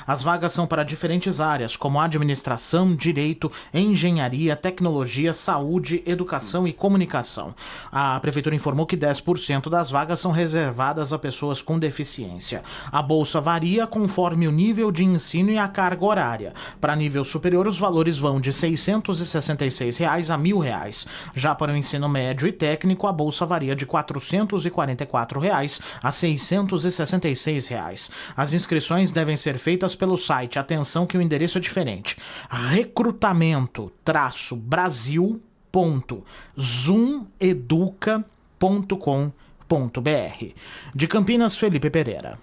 As vagas são para diferentes áreas, como administração, direito, engenharia, tecnologia, saúde, educação e comunicação. A Prefeitura informou que 10% das vagas são reservadas a pessoas com deficiência. A bolsa varia conforme o nível de ensino e a carga horária. Para nível superior, os valores vão de R$ 666 a R$ 1.000. Já para o ensino médio e técnico, a bolsa varia de R$ 444 a R$ 666. As inscrições devem ser feitas pelo site. Atenção que o endereço é diferente. recrutamento-brasil.zoomeduca.com.br. De Campinas, Felipe Pereira.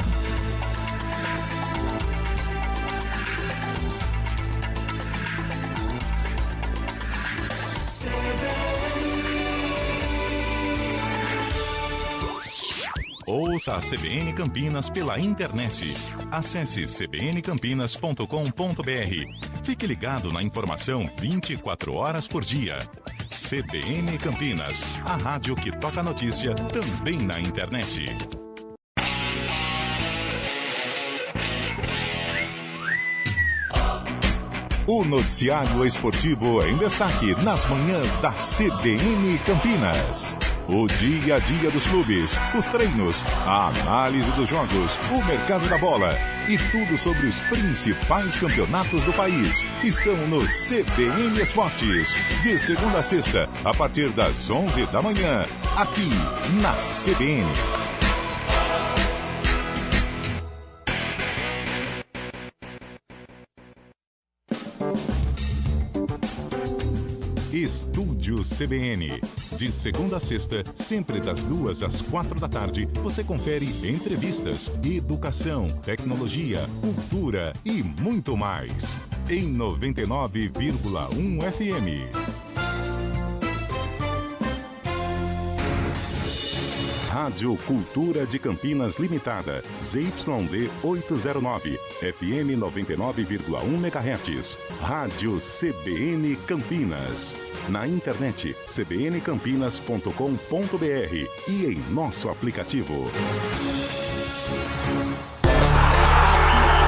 Ouça a CBN Campinas pela internet. Acesse cbncampinas.com.br. Fique ligado na informação 24 horas por dia. CBN Campinas, a rádio que toca a notícia também na internet. O noticiário esportivo em destaque nas manhãs da CBN Campinas. O dia a dia dos clubes, os treinos, a análise dos jogos, o mercado da bola e tudo sobre os principais campeonatos do país estão no CBN Esportes, de segunda a sexta, a partir das 11 da manhã, aqui na CBN. Estúdio CBN. De segunda a sexta, sempre das 2 às 4 da tarde, você confere entrevistas, educação, tecnologia, cultura e muito mais. Em 99,1 FM. Rádio Cultura de Campinas Limitada, ZYD 809, FM 99,1 MHz. Rádio CBN Campinas. Na internet, cbncampinas.com.br e em nosso aplicativo.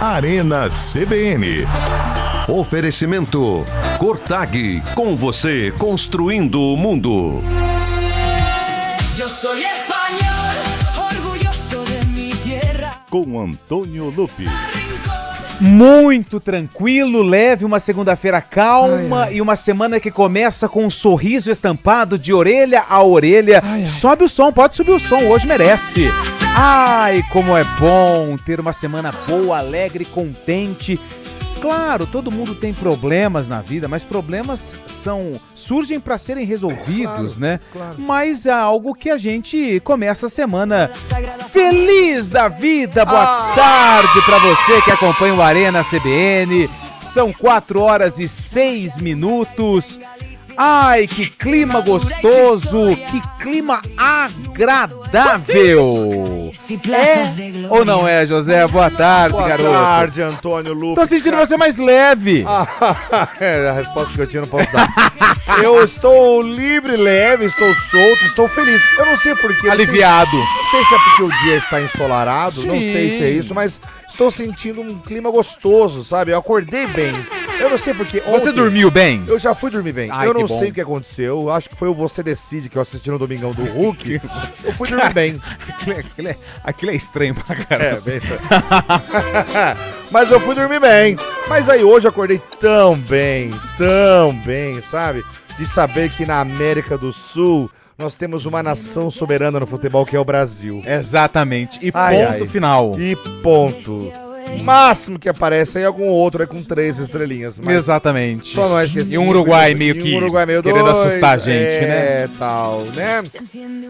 Arena CBN. Oferecimento Cortag, com você construindo o mundo. Com Antônio Lupi. Muito tranquilo, leve, uma segunda-feira calma e uma semana que começa com um sorriso estampado de orelha a orelha. Sobe o som, pode subir o som, hoje merece. Ai, como é bom ter uma semana boa, alegre, contente. Claro, todo mundo tem problemas na vida, mas problemas surgem para serem resolvidos, né? Claro. Mas é algo que a gente começa a semana feliz da vida. Boa tarde para você que acompanha o Arena CBN. São 4h06. Ai, que clima gostoso, que clima agradável. É ou não é, José? Boa tarde, garoto. Boa tarde, Antônio Lupi. Tô sentindo você mais leve. A resposta que eu tinha não posso dar. Eu estou livre, leve, estou solto, estou feliz. Eu não sei porquê. Aliviado. Não sei se é porque o dia está ensolarado, Sim. Não sei se é isso, mas estou sentindo um clima gostoso, sabe? Eu acordei bem. Eu não sei porque. Você dormiu bem? Eu já fui dormir bem. Ai, eu não bom. sei o que aconteceu. Acho que foi o Você Decide que eu assisti no Domingão do Hulk. Eu fui dormir bem. Aquilo é estranho pra caramba. Bem. Mas eu fui dormir bem. Mas aí hoje eu acordei tão bem, sabe? De saber que na América do Sul nós temos uma nação soberana no futebol que é o Brasil. Exatamente. E ponto final. E ponto. Máximo que aparece aí algum outro aí com 3 estrelinhas. Mas exatamente. Só nós que E um Uruguai meio que querendo assustar a gente, né? É, tal, né?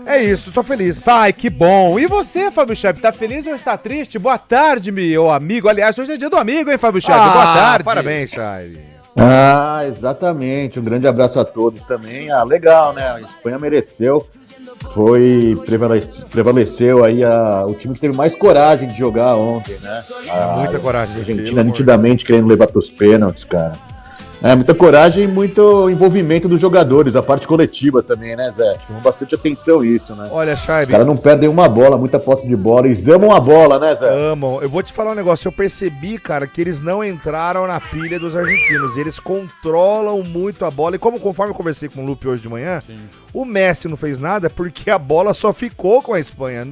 É isso, tô feliz. Ai, que bom. E você, Fábio Chave, tá feliz ou está triste? Boa tarde, meu amigo. Aliás, hoje é dia do amigo, hein, Fábio Chave? Boa tarde. Parabéns, Chave. Exatamente. Um grande abraço a todos também. Legal, né? A Espanha mereceu. Prevaleceu aí o time que teve mais coragem de jogar ontem, né? Muita coragem. A Argentina nitidamente querendo levar pros pênaltis, cara. Muita coragem e muito envolvimento dos jogadores, a parte coletiva também, né, Zé? Chamou bastante atenção isso, né? Olha, Os Chaibe, caras não perdem uma bola, muita posse de bola, eles amam a bola, né, Zé? amam. Eu vou te falar um negócio, eu percebi, cara, que eles não entraram na pilha dos argentinos. Eles controlam muito a bola. E conforme eu conversei com o Lupe hoje de manhã, o Messi não fez nada porque a bola só ficou com a Espanha.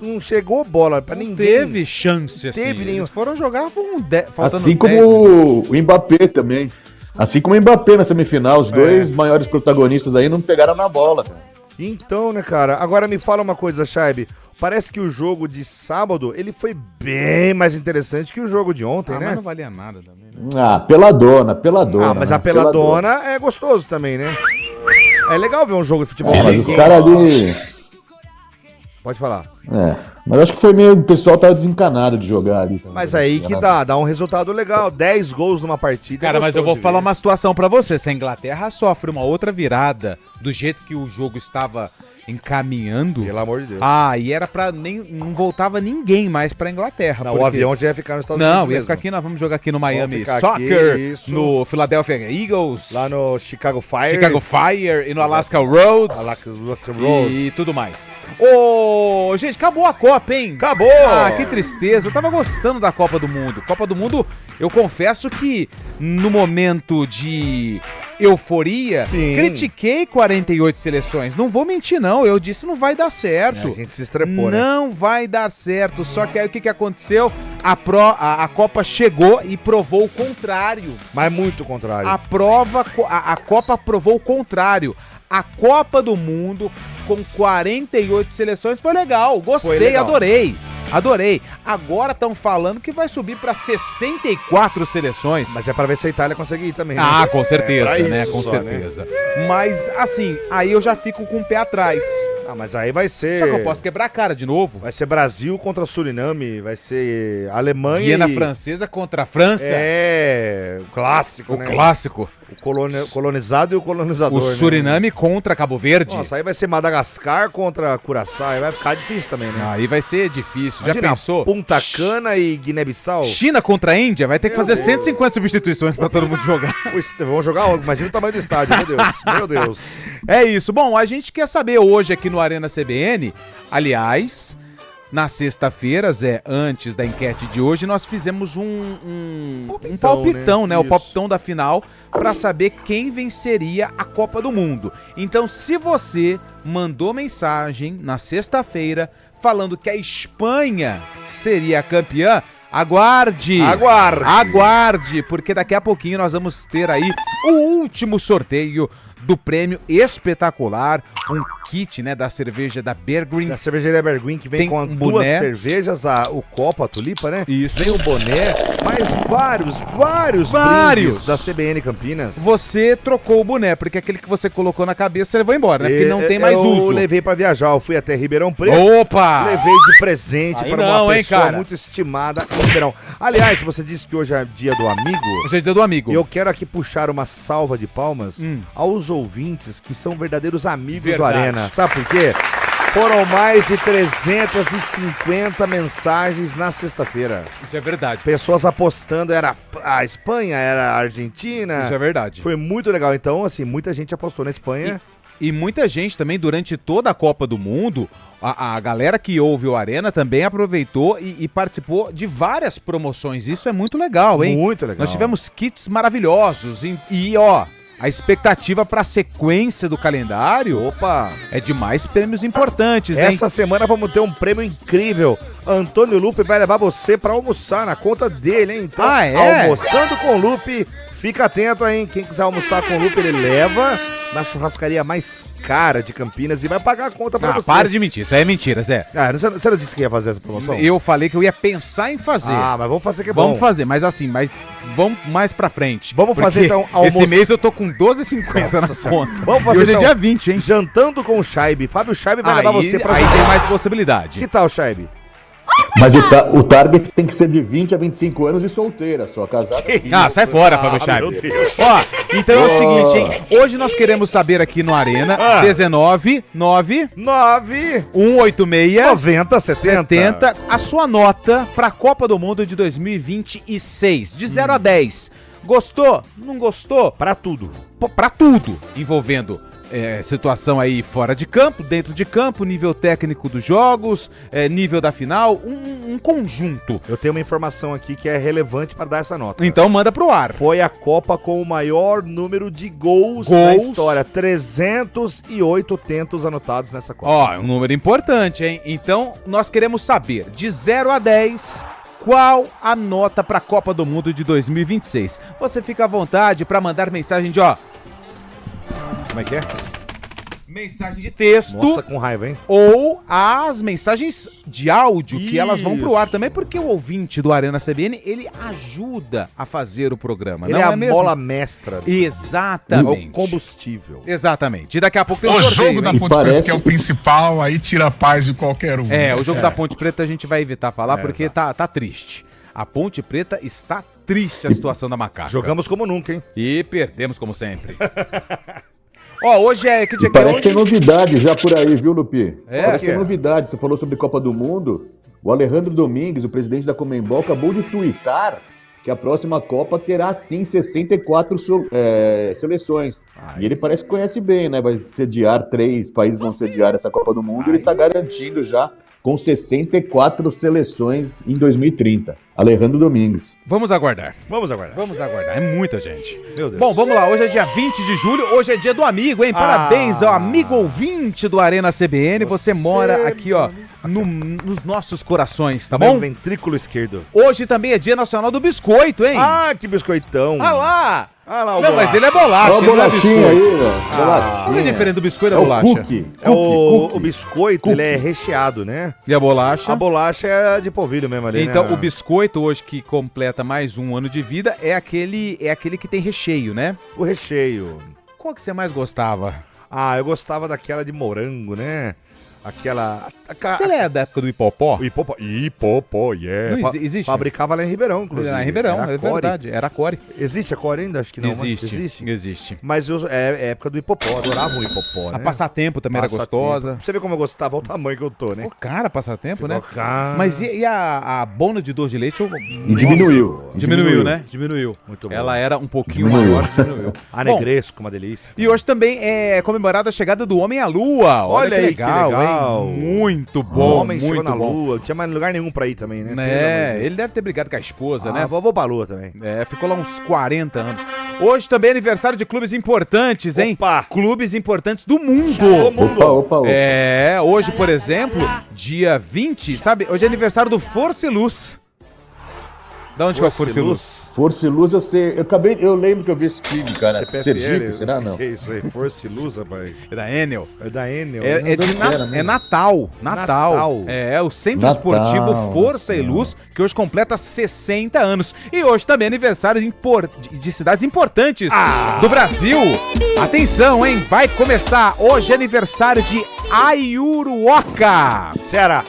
Não chegou bola pra ninguém. Teve chance, assim. Teve nenhum. Eles foram jogar faltando Assim 10 como minutos. o Mbappé também. Assim como o Mbappé na semifinal, os dois maiores protagonistas aí não pegaram na bola, cara. Então, né, cara? Agora me fala uma coisa, Chaibe. Parece que o jogo de sábado, ele foi bem mais interessante que o jogo de ontem, né? Mas não valia nada também, né? Peladona. Mas né? a peladona é gostoso também, né? É legal ver um jogo de futebol. Mas os caras ali... Pode falar. Mas acho que foi meio... O pessoal tava desencanado de jogar ali. Também. Mas aí que dá um resultado legal. 10 gols numa partida. Cara, mas eu vou de falar ver. uma situação pra você. Se a Inglaterra sofre uma outra virada do jeito que o jogo estava encaminhando, Pelo amor de Deus. e era pra não voltava ninguém mais pra Inglaterra. Não, o avião já ia ficar nos Estados Não, Unidos ia mesmo. ficar aqui, nós vamos jogar aqui no Miami ficar Soccer, aqui, isso. no Philadelphia Eagles, Lá no Chicago Fire. Chicago Fire e no Alaska Roads Alaska e Rose. tudo mais. Ô, gente, acabou a Copa, hein? Acabou! Ah, que tristeza. Eu tava gostando da Copa do Mundo. Copa do Mundo, eu confesso que no momento de euforia, Sim. critiquei 48 seleções. Não vou mentir, não. Eu disse não vai dar certo. A gente se estrepou, né? Não vai dar certo. Só que aí o que aconteceu? A Copa chegou e provou o contrário. Mas muito contrário. A Copa provou o contrário. A Copa do Mundo com 48 seleções foi legal. Gostei, Foi legal. Adorei. Agora estão falando que vai subir para 64 seleções. Mas é pra ver se a Itália consegue ir também. né? Ah, com certeza, pra né? isso Com só, certeza. Mas, assim, aí eu já fico com o pé atrás. Mas aí vai ser... Só que eu posso quebrar a cara de novo. Vai ser Brasil contra Suriname, vai ser Alemanha Guiana e... Francesa contra a França. O clássico, O né? clássico. O colonizado e o colonizador, O né? Suriname contra Cabo Verde. Nossa, aí vai ser Madagascar contra Curaçao, aí vai ficar difícil também, né? Aí vai ser difícil. Já Imagina, pensou? Punta Cana e Guiné-Bissau. China contra a Índia vai ter que fazer 150 substituições pra todo mundo jogar. Vamos jogar, imagina o tamanho do estádio, meu Deus. Meu Deus. É isso. Bom, a gente quer saber hoje aqui no Arena CBN, aliás, na sexta-feira, Zé, antes da enquete de hoje, nós fizemos um palpitão, né? O Isso. palpitão da final pra saber quem venceria a Copa do Mundo. Então, se você mandou mensagem na sexta-feira falando que a Espanha seria a campeã, aguarde! Aguarde, porque daqui a pouquinho nós vamos ter aí o último sorteio do prêmio espetacular, um kit, né, da cerveja da Bear Green. Da cervejaria Berguin, que vem Tem com um duas boné. cervejas, o copo, a tulipa, né? Isso. Vem o boné, mas vários brindes da CBN Campinas. Você trocou o boné, porque aquele que você colocou na cabeça, você levou embora, né? Porque não tem mais uso. Eu levei pra viajar, eu fui até Ribeirão Preto. Opa! Levei de presente Aí para não, uma hein, pessoa cara? muito estimada em Ribeirão. Aliás, você disse que hoje é dia do amigo. Hoje é dia do amigo. E eu quero aqui puxar uma salva de palmas aos ouvintes que são verdadeiros amigos do Verdade. Arena. Sabe por quê? Foram mais de 350 mensagens na sexta-feira. Isso é verdade. Pessoas apostando, era a Espanha, era a Argentina. Isso é verdade. Foi muito legal. Então, assim, muita gente apostou na Espanha. E muita gente também, durante toda a Copa do Mundo, a galera que ouve o Arena também aproveitou e participou de várias promoções. Isso é muito legal, hein? Muito legal. Nós tivemos kits maravilhosos e ó, a expectativa para a sequência do calendário Opa! é de mais prêmios importantes, hein? Essa semana vamos ter um prêmio incrível. Antônio Lupe vai levar você pra almoçar na conta dele, hein? Então, Ah, é? Almoçando com o Lupe, fica atento, hein? Quem quiser almoçar com o Lupe, ele leva na churrascaria mais cara de Campinas e vai pagar a conta pra Ah, você. para de mentir, isso aí é mentira, Zé. Ah, você não disse que ia fazer essa promoção? Eu falei que eu ia pensar em fazer. Ah, mas vamos fazer que é bom. Vamos fazer, mas assim, vamos mais pra frente. Vamos fazer, Porque então, esse mês eu tô com 12,50 na Nossa Senhora. conta. Vamos fazer, e hoje então, é dia 20, hein? Jantando com o Scheibe. Fábio Scheibe vai levar você pra aí jantar. tem mais possibilidade. Que tal, Scheibe? Mas o target tem que ser de 20 a 25 anos e solteira, só casada. Sai fora, Fábio meu Scheibe. Deus. Ó, então é o seguinte, hein? Hoje nós queremos saber aqui no Arena, 19 9 9 186 90 70. 70, a sua nota pra Copa do Mundo de 2026, de 0 a 10. Gostou? Não gostou? Pra tudo. Pra tudo, envolvendo situação aí fora de campo, dentro de campo, nível técnico dos jogos, nível da final, um conjunto. Eu tenho uma informação aqui que é relevante para dar essa nota. Então manda pro ar. Foi a Copa com o maior número de gols da história. 308 tentos anotados nessa Copa. Ó, é um número importante, hein? Então nós queremos saber, de 0 a 10... qual a nota para a Copa do Mundo de 2026? Você fica à vontade para mandar mensagem de, Como é que é? mensagem de texto. Nossa, com raiva, hein? Ou as mensagens de áudio, que elas vão pro ar Isso. também, porque o ouvinte do Arena CBN, ele ajuda a fazer o programa, Ele não é a mesmo? mola mestra. É Exatamente. o combustível. Exatamente. E daqui a pouco tem um O sorteio, jogo da hein? Ponte Preta, que é o principal, aí tira a paz de qualquer um. O jogo da Ponte Preta a gente vai evitar falar, porque tá triste. A Ponte Preta está triste a situação da Macaca. Jogamos como nunca, hein? E perdemos como sempre. Hoje é... Que dia E que é parece hoje? que tem novidade já por aí, viu, Lupi? Parece que que é? tem novidade. Você falou sobre Copa do Mundo. O Alejandro Domingues, o presidente da Conmebol, acabou de tuitar que a próxima Copa terá, sim, 64 seleções. E ele parece que conhece bem, né? Vai sediar 3 países, vão sediar essa Copa do Mundo. Ele está garantindo já com 64 seleções em 2030. Alejandro Domingues. Vamos aguardar. Vamos aguardar. Vamos aguardar. É muita gente. Meu Deus. Bom, vamos lá. Hoje é dia 20 de julho. Hoje é dia do amigo, hein? Parabéns ao amigo ouvinte do Arena CBN. Você mora aqui, nos nossos corações, tá Meu bom? ventrículo esquerdo. Hoje também é dia nacional do biscoito, hein? Ah, que biscoitão. Ah lá! Ah lá o Não, mas bolacha. ele é bolacha, Olha a ele não é bolachinha biscoito. aí, velho. Bolachinha. Qual é a diferença do biscoito e É da o bolacha? cookie. É o Cookie. biscoito, ele é recheado, né? E a bolacha? A bolacha é de polvilho mesmo ali, Então, né? o biscoito hoje que completa mais um ano de vida é aquele que tem recheio, né? O recheio. Qual que você mais gostava? Ah, eu gostava daquela de morango, né? Aquela... Você é da época do Hipopó? O Hipopó, yeah. Não existe? Fabricava lá em Ribeirão, inclusive. Lá em Ribeirão, Era é a Core. verdade. Era a Core. Existe a Core ainda? Acho que não. Existe. Existe. Mas é época do Hipopó, adorava o Hipopó, né? A passatempo também era gostosa. Você vê como eu gostava, olha o tamanho que eu tô, né? Pô, cara, passatempo, né? Cara. Mas e a bona de doce de leite? E diminuiu. Diminuiu, né? Diminuiu. Muito bom. Ela era um pouquinho Diminuiu. maior, diminuiu. A Bom, Negresco, uma delícia. e hoje também é comemorada a chegada do Homem à Lua. Olha aí, que legal. Hein? Muito O bom, homem muito chegou na bom. Lua, não tinha mais lugar nenhum pra ir também, né? Pelo amor de Deus. Ele deve ter brigado com a esposa, Ah, né? vou pra Lua também. Ficou lá uns 40 anos. Hoje também é aniversário de clubes importantes, hein? Opa! Clubes importantes do mundo. Opa. Hoje, por exemplo, dia 20, sabe? Hoje é aniversário do Força e Luz. Da onde que é o Força e Luz? Força e Luz, eu sei. Eu lembro que eu vi esse time, cara. CPFL, Sergipe, será? Não. Que isso aí? Força e Luz, rapaz. É da Enel. É da Enel. É Natal. Natal. É o Centro Natal. Esportivo Força e Luz, que hoje completa 60 anos. E hoje também é aniversário de cidades importantes do Brasil. Atenção, hein? Vai começar. Hoje é aniversário de Aiuruoca, Ceará.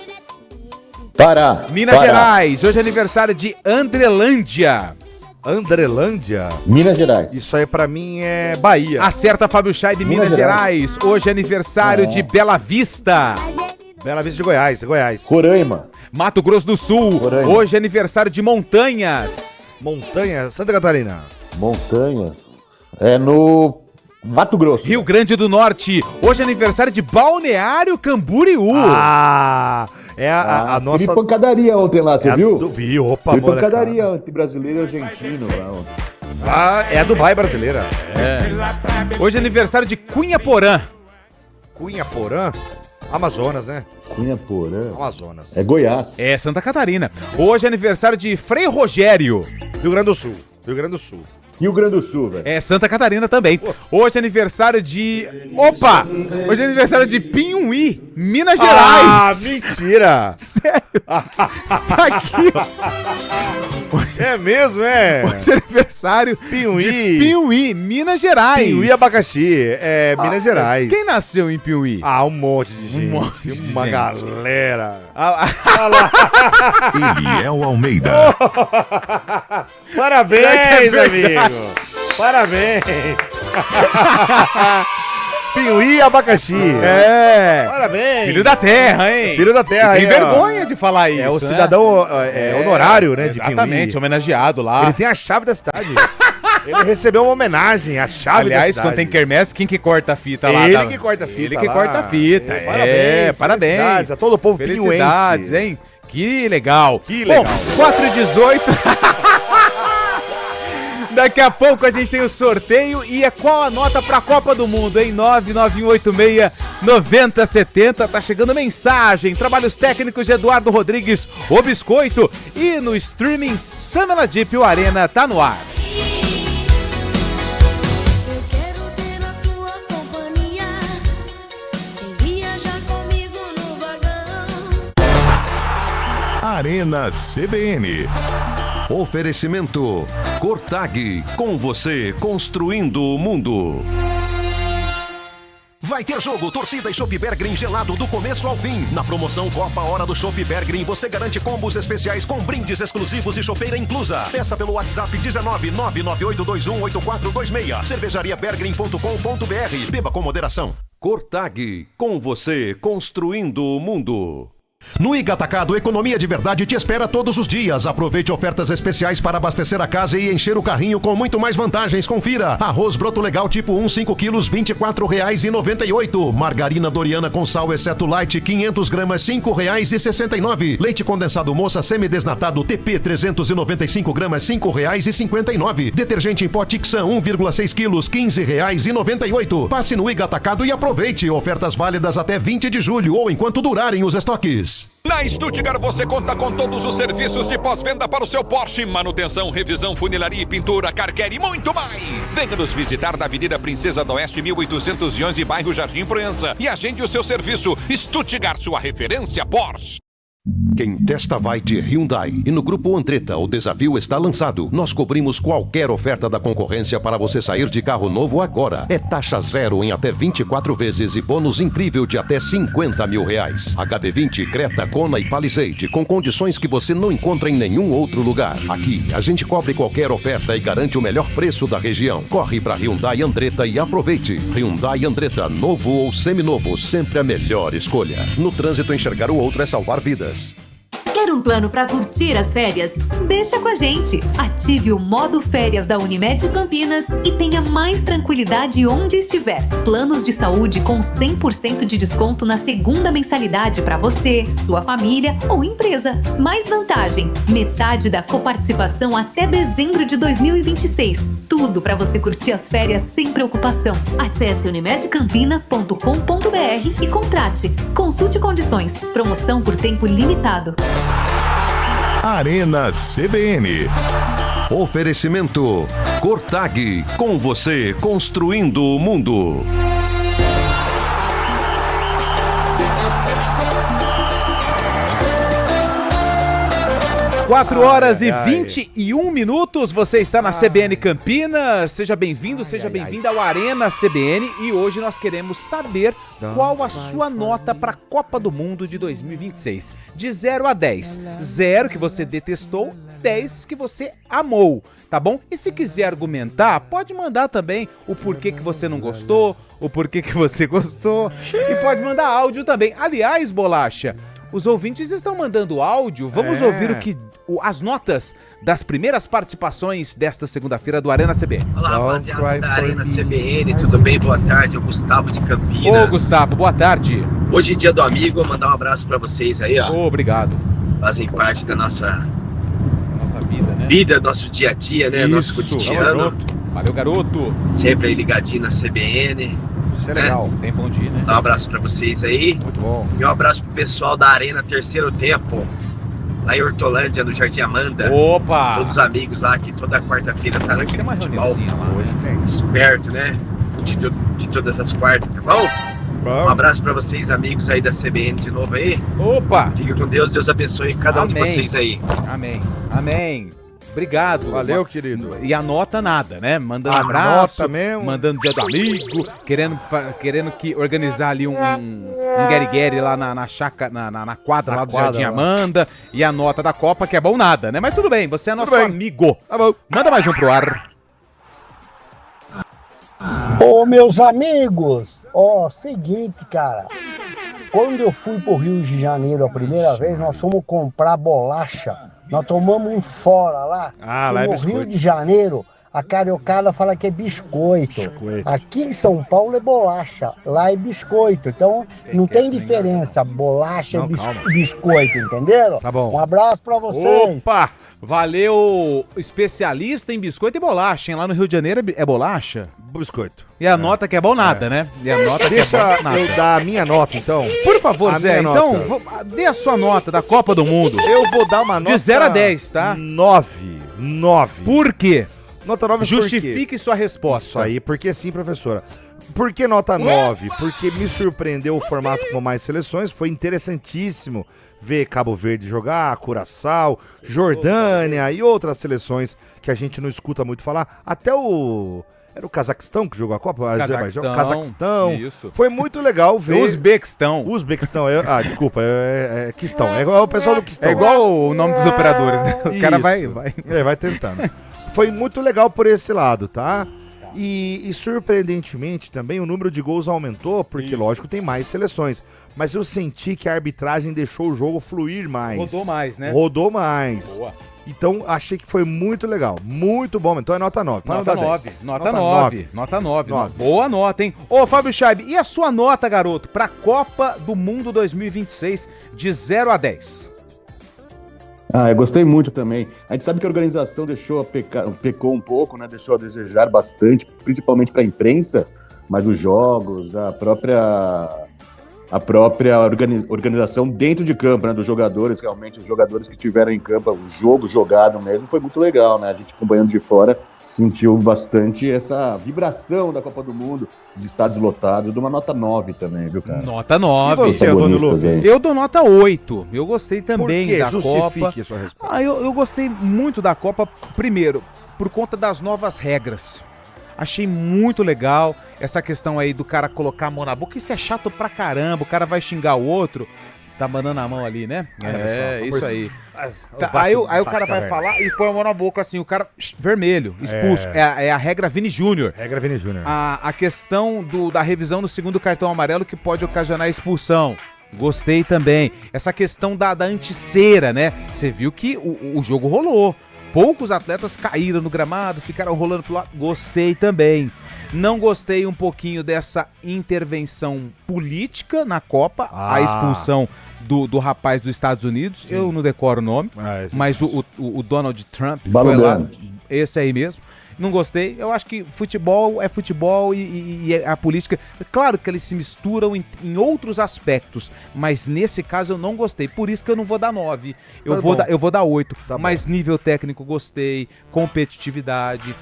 Pará. Minas Pará. Gerais. Hoje é aniversário de Andrelândia. Andrelândia. Minas Gerais. Isso aí pra mim é Bahia. Acerta, Fábio Chay de Minas Minas Gerais. Hoje é aniversário de Bela Vista. Bela Vista de Goiás, Goiás. Roraima. Mato Grosso do Sul. Roraima. Hoje é aniversário de Montanhas. Montanha, Santa Catarina. Montanhas. É no Mato Grosso. Rio Grande do Norte. Hoje é aniversário de Balneário Camboriú. É a nossa... Teve pancadaria ontem lá, você é a viu? do... Vi, opa, Teve molecada. pancadaria entre brasileiro e argentino lá ontem. É a Dubai brasileira. Hoje é aniversário de Cunha Porã. Cunha Porã. Amazonas, né? Cunha Porã. Amazonas. É Goiás. É Santa Catarina. Hoje é aniversário de Frei Rogério. Rio Grande do Sul. Rio Grande do Sul. Rio Grande do Sul, velho. É Santa Catarina também. Hoje é aniversário de... Opa! Hoje é aniversário de Pinhuí, Minas Ah, Gerais. mentira! Sério? Tá aqui, ó. É mesmo, é? Hoje é aniversário Pinhuí. de Pinhuí, Minas Gerais. Pinhuí Abacaxi, Minas Gerais. Quem nasceu em Pinhuí? Um monte de gente. monte de Uma gente. galera. Eliel Almeida. Parabéns, É amigo. Parabéns. Pinhuí Abacaxi. Parabéns. Filho da terra, hein? Filho da terra. Tem aí, ó. vergonha de falar isso, É o né? cidadão honorário, né? Exatamente, de Pinhuí. homenageado lá. Ele tem a chave da cidade. Ele recebeu uma homenagem, a chave Aliás, da cidade. quando tem quermesse, quem que corta a fita lá? Ele que corta a fita. Ele que lá. corta a fita. Parabéns. Parabéns. Felicidades a todo o povo Felicidades, piuense. hein? Que legal. Que legal. Bom, 4h18. Daqui a pouco a gente tem o sorteio e é qual a nota pra Copa do Mundo, hein? 99186-9070. Tá chegando mensagem. Trabalhos técnicos de Eduardo Rodrigues, o Biscoito. E no streaming Samela Deep, o Arena tá no ar. Eu quero ter na tua companhia e viajar comigo no vagão. Arena CBN. Oferecimento Cortag, com você construindo o mundo. Vai ter jogo, torcida e Chopp Bergrin gelado do começo ao fim. Na promoção Copa Hora do Chopp Bergrin, você garante combos especiais com brindes exclusivos e chopeira inclusa. Peça pelo WhatsApp 19998218426. cervejariabergrin.com.br. Beba com moderação. Cortag, com você construindo o mundo. No Iga Atacado, economia de verdade te espera todos os dias. Aproveite ofertas especiais para abastecer a casa e encher o carrinho com muito mais vantagens. Confira. Arroz broto legal tipo 1, 5 quilos, R$ 24,98. Margarina Doriana com sal exceto light, 500 gramas, R$ 5,69. Leite condensado moça semidesnatado TP 395 gramas, R$ 5,59. Detergente em pó Tixan 1,6 quilos, R$ 15,98. Passe no Iga Atacado e aproveite. Ofertas válidas até 20 de julho ou enquanto durarem os estoques. Na Stuttgart você conta com todos os serviços de pós-venda para o seu Porsche, manutenção, revisão, funilaria, pintura, car care e muito mais. Venha nos visitar na Avenida Princesa do Oeste, 1811, bairro Jardim Proença, e agende o seu serviço. Stuttgart, sua referência Porsche. Quem testa vai de Hyundai. E no Grupo Andretta, o desafio está lançado. Nós cobrimos qualquer oferta da concorrência para você sair de carro novo agora. É taxa zero em até 24 vezes e bônus incrível de até R$50 mil. HB20, Creta, Kona e Palisade, com condições que você não encontra em nenhum outro lugar. Aqui, a gente cobre qualquer oferta e garante o melhor preço da região. Corre para Hyundai Andretta e aproveite. Hyundai Andretta, novo ou seminovo, sempre a melhor escolha. No trânsito, enxergar o outro é salvar vidas. Quer um plano para curtir as férias? Deixa com a gente! Ative o modo férias da Unimed Campinas e tenha mais tranquilidade onde estiver. Planos de saúde com 100% de desconto na segunda mensalidade para você, sua família ou empresa. Mais vantagem, metade da coparticipação até dezembro de 2026. Tudo para você curtir as férias sem preocupação. Acesse unimedcampinas.com.br e contrate. Consulte condições. Promoção por tempo limitado. Arena CBN. Oferecimento Cortag, com você construindo o mundo. 4h21, você está na CBN Campinas, seja bem-vindo, seja bem-vinda ao Arena CBN e hoje nós queremos saber qual a sua nota para a Copa do Mundo de 2026, de 0 a 10, 0 que você detestou, 10 que você amou, tá bom? E se quiser argumentar, pode mandar também o porquê que você não gostou, o porquê que você gostou e pode mandar áudio também. Aliás, Bolacha, os ouvintes estão mandando áudio, vamos ouvir as notas das primeiras participações desta segunda-feira do Arena CBN. Olá, rapaziada da Arena CBN, tudo bem? Boa tarde, o Gustavo de Campinas. Ô, Gustavo, boa tarde. Hoje é dia do amigo, mandar um abraço pra vocês aí, ó. Obrigado. Fazem parte da nossa vida, né? Vida, nosso dia a dia, né? Isso, nosso cotidiano. Valeu, garoto. Sempre aí ligadinho na CBN. Isso é legal. Tem bom dia, né? Dá um abraço pra vocês aí. Muito bom. E um abraço pro pessoal da Arena Terceiro Tempo, lá em Hortolândia, no Jardim Amanda. Opa! Todos os amigos lá que toda quarta-feira tá naquele futebol. Hoje tem. Esperto, né? De todas as quartas, tá bom? Um abraço pra vocês, amigos aí da CBN de novo aí. Opa! Fique com Deus, Deus abençoe cada um de vocês aí. Amém. Amém. Obrigado. Valeu, querido. E anota nada, né? Mandando Anota abraço, mesmo. mandando dia do amigo, querendo que organizar ali um guerigueri lá na quadra lá do Jardim Amanda e a nota da Copa, que é bom nada, né? Mas tudo bem, você é nosso amigo. Tá bom. Manda mais um pro ar. Ô, meus amigos, seguinte, cara, quando eu fui pro Rio de Janeiro a primeira vez, nós fomos comprar bolacha, nós tomamos um fora lá, lá é no biscoito. Rio de Janeiro, A cariocada fala que é biscoito. Aqui em São Paulo é bolacha, lá é biscoito. Então não tem diferença, bolacha e biscoito, entenderam? Tá bom. Um abraço pra vocês. Opa! Valeu, especialista em biscoito e bolacha, hein? Lá no Rio de Janeiro é bolacha? Biscoito. E a nota que é bom nada, né? E a nota que é Deixa bom nada. eu dar a minha nota, então. Por favor, A Zé, minha então, nota. dê a sua nota da Copa do Mundo. Eu vou dar uma nota... De 0 a 10, tá? 9. Por quê? Nota 9 Justifique sua resposta. Isso aí, porque sim, professora. Por que nota 9? Porque me surpreendeu o formato com mais seleções, foi interessantíssimo ver Cabo Verde jogar, Curaçao, Jordânia e outras seleções que a gente não escuta muito falar. Até o... Era o Cazaquistão que jogou a Copa? Cazaquistão. Isso. Foi muito legal ver... Uzbequistão. Desculpa, é Quistão. É igual o pessoal do Quistão. É igual o nome dos operadores, né? O cara vai... Vai tentando. Foi muito legal por esse lado, tá? E surpreendentemente também o número de gols aumentou, porque lógico tem mais seleções. Mas eu senti que a arbitragem deixou o jogo fluir mais. Rodou mais, né? Rodou mais. Boa. Então achei que foi muito legal, muito bom. Então é nota 9. Nota 9. Nota 9. Nota 9. Boa nota, hein? Ô, Fábio Scheib, e a sua nota, garoto, pra Copa do Mundo 2026 de 0 a 10? Eu gostei muito também. A gente sabe que a organização pecou um pouco, né? Deixou a desejar bastante, principalmente para a imprensa, mas os jogos, a própria organização dentro de campo, né? Dos jogadores, realmente, os jogadores que tiveram em campo, o jogo jogado mesmo, foi muito legal, né? A gente acompanhando de fora sentiu bastante essa vibração da Copa do Mundo, de estádios lotados, de uma nota 9 também, viu, cara? Nota 9. E você, Dono Lu? Eu dou nota 8. Eu gostei também da Copa. Justifique a sua resposta. Eu gostei muito da Copa, primeiro, por conta das novas regras. Achei muito legal essa questão aí do cara colocar a mão na boca. Isso é chato pra caramba, o cara vai xingar o outro. Tá mandando a mão ali, né? Isso aí. Aí o cara vai falar e põe a mão na boca assim, o cara vermelho, expulso. É a regra Vini Júnior. Regra Vini Júnior. A questão da revisão do segundo cartão amarelo que pode ocasionar expulsão. Gostei também. Essa questão da anticera, né? Você viu que o jogo rolou. Poucos atletas caíram no gramado, ficaram rolando pro lado. Gostei também. Não gostei um pouquinho dessa intervenção política na Copa, a expulsão do rapaz dos Estados Unidos. Sim. Eu não decoro o nome, mas o Donald Trump foi lá. Esse aí mesmo. Não gostei. Eu acho que futebol é futebol e a política... Claro que eles se misturam em outros aspectos, mas nesse caso eu não gostei. Por isso que eu não vou dar 9. Eu vou dar 8. Mas nível técnico gostei, competitividade,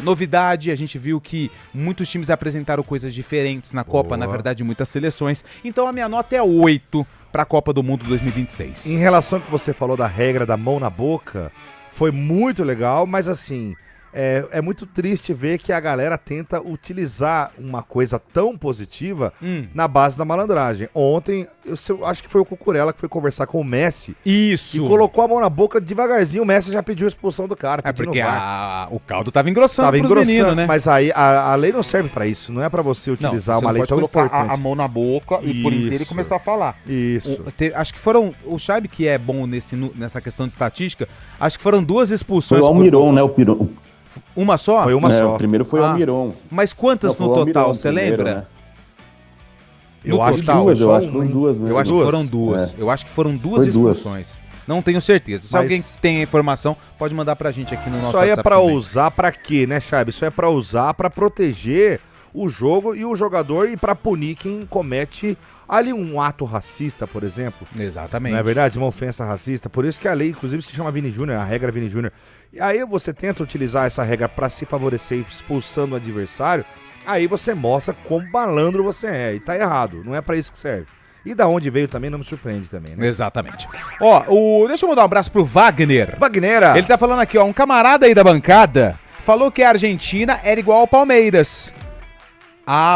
novidade. A gente viu que muitos times apresentaram coisas diferentes na Copa, na verdade muitas seleções. Então a minha nota é 8 para a Copa do Mundo 2026. Em relação ao que você falou da regra da mão na boca, foi muito legal, mas assim... É muito triste ver que a galera tenta utilizar uma coisa tão positiva na base da malandragem. Ontem, eu acho que foi o Cucurella que foi conversar com o Messi. Isso. E colocou a mão na boca devagarzinho. O Messi já pediu a expulsão do cara. Porque o caldo tava engrossando pros meninos, né? Mas aí a lei não serve pra isso. Não é pra você utilizar uma lei tão importante. A mão na boca e por inteiro e começar a falar. Isso. Acho que foram... O Scheib, que é bom nessa questão de estatística, acho que foram 2 expulsões. Foi o Almiron, né? Uma só? Foi uma só. O primeiro foi o Almiron. Mas quantas no total, você lembra? Né? Eu acho que foram duas. Eu acho que foram duas. Eu acho que foram duas expulsões. Não tenho certeza. Se alguém tem a informação, pode mandar pra gente aqui no nosso WhatsApp. Isso aí é pra usar pra quê, né, Scheib? Isso é pra usar pra proteger o jogo e o jogador e pra punir quem comete ali um ato racista, por exemplo. Exatamente. Não é verdade? Uma ofensa racista. Por isso que a lei, inclusive, se chama Vini Júnior, a regra Vini Júnior. E aí você tenta utilizar essa regra pra se favorecer expulsando o adversário, aí você mostra como malandro você é. E tá errado. Não é pra isso que serve. E da onde veio também não me surpreende também, né? Exatamente. Deixa eu mandar um abraço pro Wagner. Wagner! Ele tá falando aqui, um camarada aí da bancada falou que a Argentina era igual ao Palmeiras.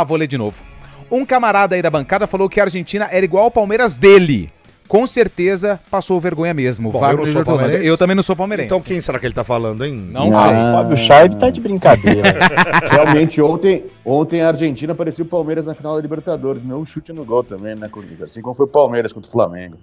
Vou ler de novo. Um camarada aí da bancada falou que a Argentina era igual ao Palmeiras dele. com certeza passou vergonha mesmo. Bom, Wagner eu não de sou Hortolândia. palmeirense. Eu também não sou palmeirense. Então quem será que ele tá falando, hein? Não sei. Fábio Scheib tá de brincadeira. Realmente, ontem a Argentina parecia o Palmeiras na final da Libertadores. Não um chute no gol também, né, Corinthians? Assim como foi o Palmeiras contra o Flamengo.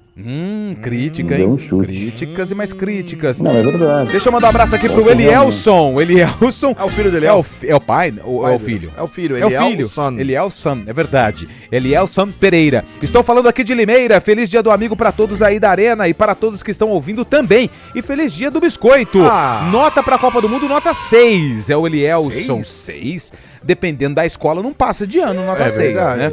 Crítica, Deu hein? um chute. Críticas e mais críticas. Não, é verdade. Deixa eu mandar um abraço aqui pro Elielson. Elielson. É o filho dele, é o pai ou é o filho? É o filho, Elielson. Elielson, é verdade. Elielson Pereira. Estou falando aqui de Limeira. Feliz dia do amigo para todos aí da Arena e para todos que estão ouvindo também. E feliz dia do biscoito. Nota pra Copa do Mundo, nota 6. É o Elielson. 6? Dependendo da escola, não passa de ano, nota 6, né?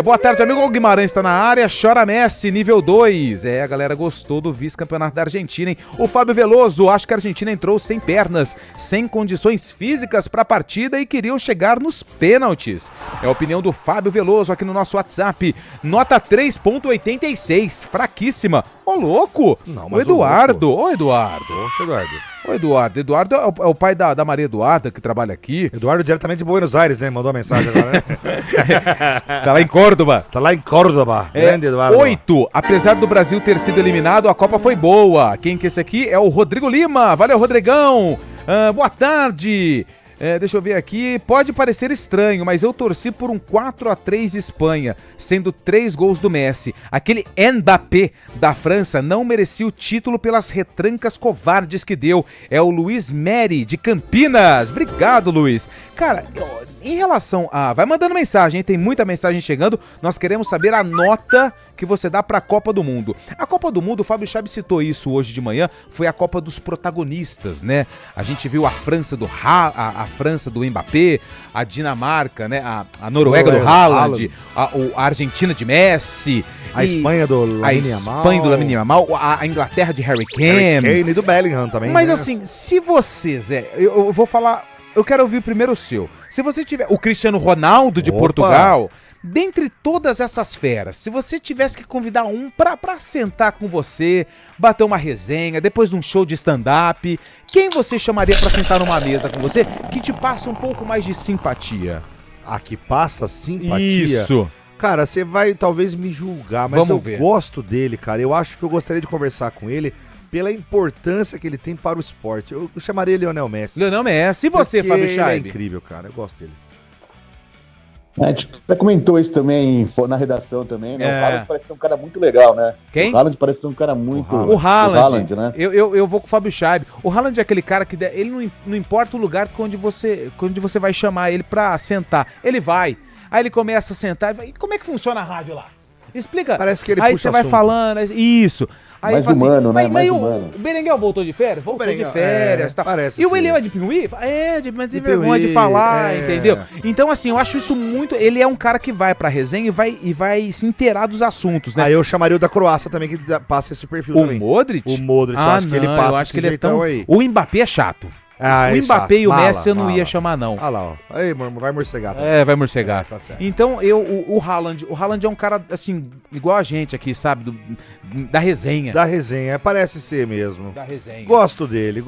Boa tarde, amigo. O Guimarães está na área. Chora Messi, nível 2. A galera gostou do vice-campeonato da Argentina, hein? O Fábio Veloso, acho que a Argentina entrou sem pernas, sem condições físicas para a partida e queriam chegar nos pênaltis. É a opinião do Fábio Veloso aqui no nosso WhatsApp. Nota 3,86. Fraquíssima. Ô, louco! Não, o Eduardo. Ô, Eduardo. Poxa, Eduardo. Ô, Eduardo. Eduardo é o pai da Maria Eduarda, que trabalha aqui. Eduardo diretamente de Buenos Aires, né? Mandou uma mensagem agora, né? Tá lá em Córdoba. Tá lá em Córdoba. Grande Eduardo. 8. Apesar do Brasil ter sido eliminado, a Copa foi boa. Quem que é esse aqui? É o Rodrigo Lima. Valeu, Rodrigão. Boa tarde. Deixa eu ver aqui, pode parecer estranho, mas eu torci por um 4-3 Espanha, sendo 3 gols do Messi. Aquele Mbappé da França não merecia o título pelas retrancas covardes que deu. É o Luiz Meri, de Campinas. Obrigado, Luiz. Cara, em relação a... Vai mandando mensagem, hein? Tem muita mensagem chegando. Nós queremos saber a nota que você dá para a Copa do Mundo. A Copa do Mundo, o Fábio Scheib citou isso hoje de manhã, foi a Copa dos protagonistas, né? A gente viu a França a França do Mbappé, a Dinamarca, né? A Noruega do Haaland, a Argentina de Messi, a Espanha do Lamine Yamal, a Inglaterra de Harry Kane e do Bellingham também. Mas né? assim, se você, Zé, eu vou falar, eu quero ouvir primeiro o seu. Se você tiver o Cristiano Ronaldo de Portugal, dentre todas essas feras, se você tivesse que convidar um pra sentar com você, bater uma resenha, depois de um show de stand-up, quem você chamaria pra sentar numa mesa com você que te passa um pouco mais de simpatia? Que passa simpatia? Isso. Cara, você vai talvez me julgar, mas eu gosto dele, cara. Eu acho que eu gostaria de conversar com ele pela importância que ele tem para o esporte. Eu chamaria Lionel Messi. Lionel Messi. E você, Fábio Scheib? Ele é incrível, cara. Eu gosto dele. A gente já comentou isso também na redação também, né? O Haaland parece ser um cara muito legal, né? Quem? O Haaland parece ser um cara muito... O Haaland, né? Eu vou com o Fábio Scheib. O Haaland é aquele cara que ele não importa o lugar onde você vai chamar ele pra sentar. Ele vai. Aí ele começa a sentar e vai, como é que funciona a rádio lá? Explica. Parece que ele aí puxa você vai assunto. falando, isso. Aí mais humano, assim, né? Mais humano. O Berenguel voltou de férias? Voltou de férias. Tá. Parece e o Eliel é de Piauí? Mas tem vergonha de falar, entendeu? Então, assim, eu acho isso muito... Ele é um cara que vai pra resenha e vai se inteirar dos assuntos, né? Aí eu chamaria o da Croácia também, que passa esse perfil também. O Modric? O Modric, eu acho que ele passa esse jeitão aí. O Mbappé é chato. O Mbappé e o Messi eu não ia chamar, não. Olha lá, ó. Aí, vai morcegar. Vai morcegar. Tá certo. Então, o Haaland é um cara, assim, igual a gente aqui, sabe? Da resenha. Da resenha, parece ser mesmo. Da resenha. Gosto dele.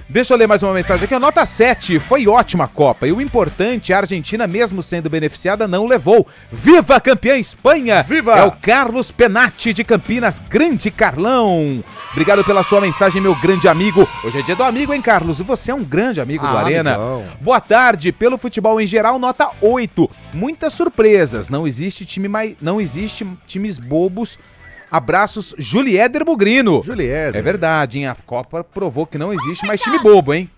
Deixa eu ler mais uma mensagem aqui. Nota 7, foi ótima a Copa. E o importante, a Argentina, mesmo sendo beneficiada, não levou. Viva a campeã Espanha! Viva! É o Carlos Penati de Campinas. Grande Carlão! Obrigado pela sua mensagem, meu grande amigo. Hoje é dia do amigo, hein, Carlos? E você é um grande amigo do Arena. Amigão. Boa tarde. Pelo futebol em geral, nota 8. Muitas surpresas. Não existe times bobos. Abraços, Juliéder Bugrino. Juliéder. É verdade, hein? A Copa provou que não existe mais time bobo, hein?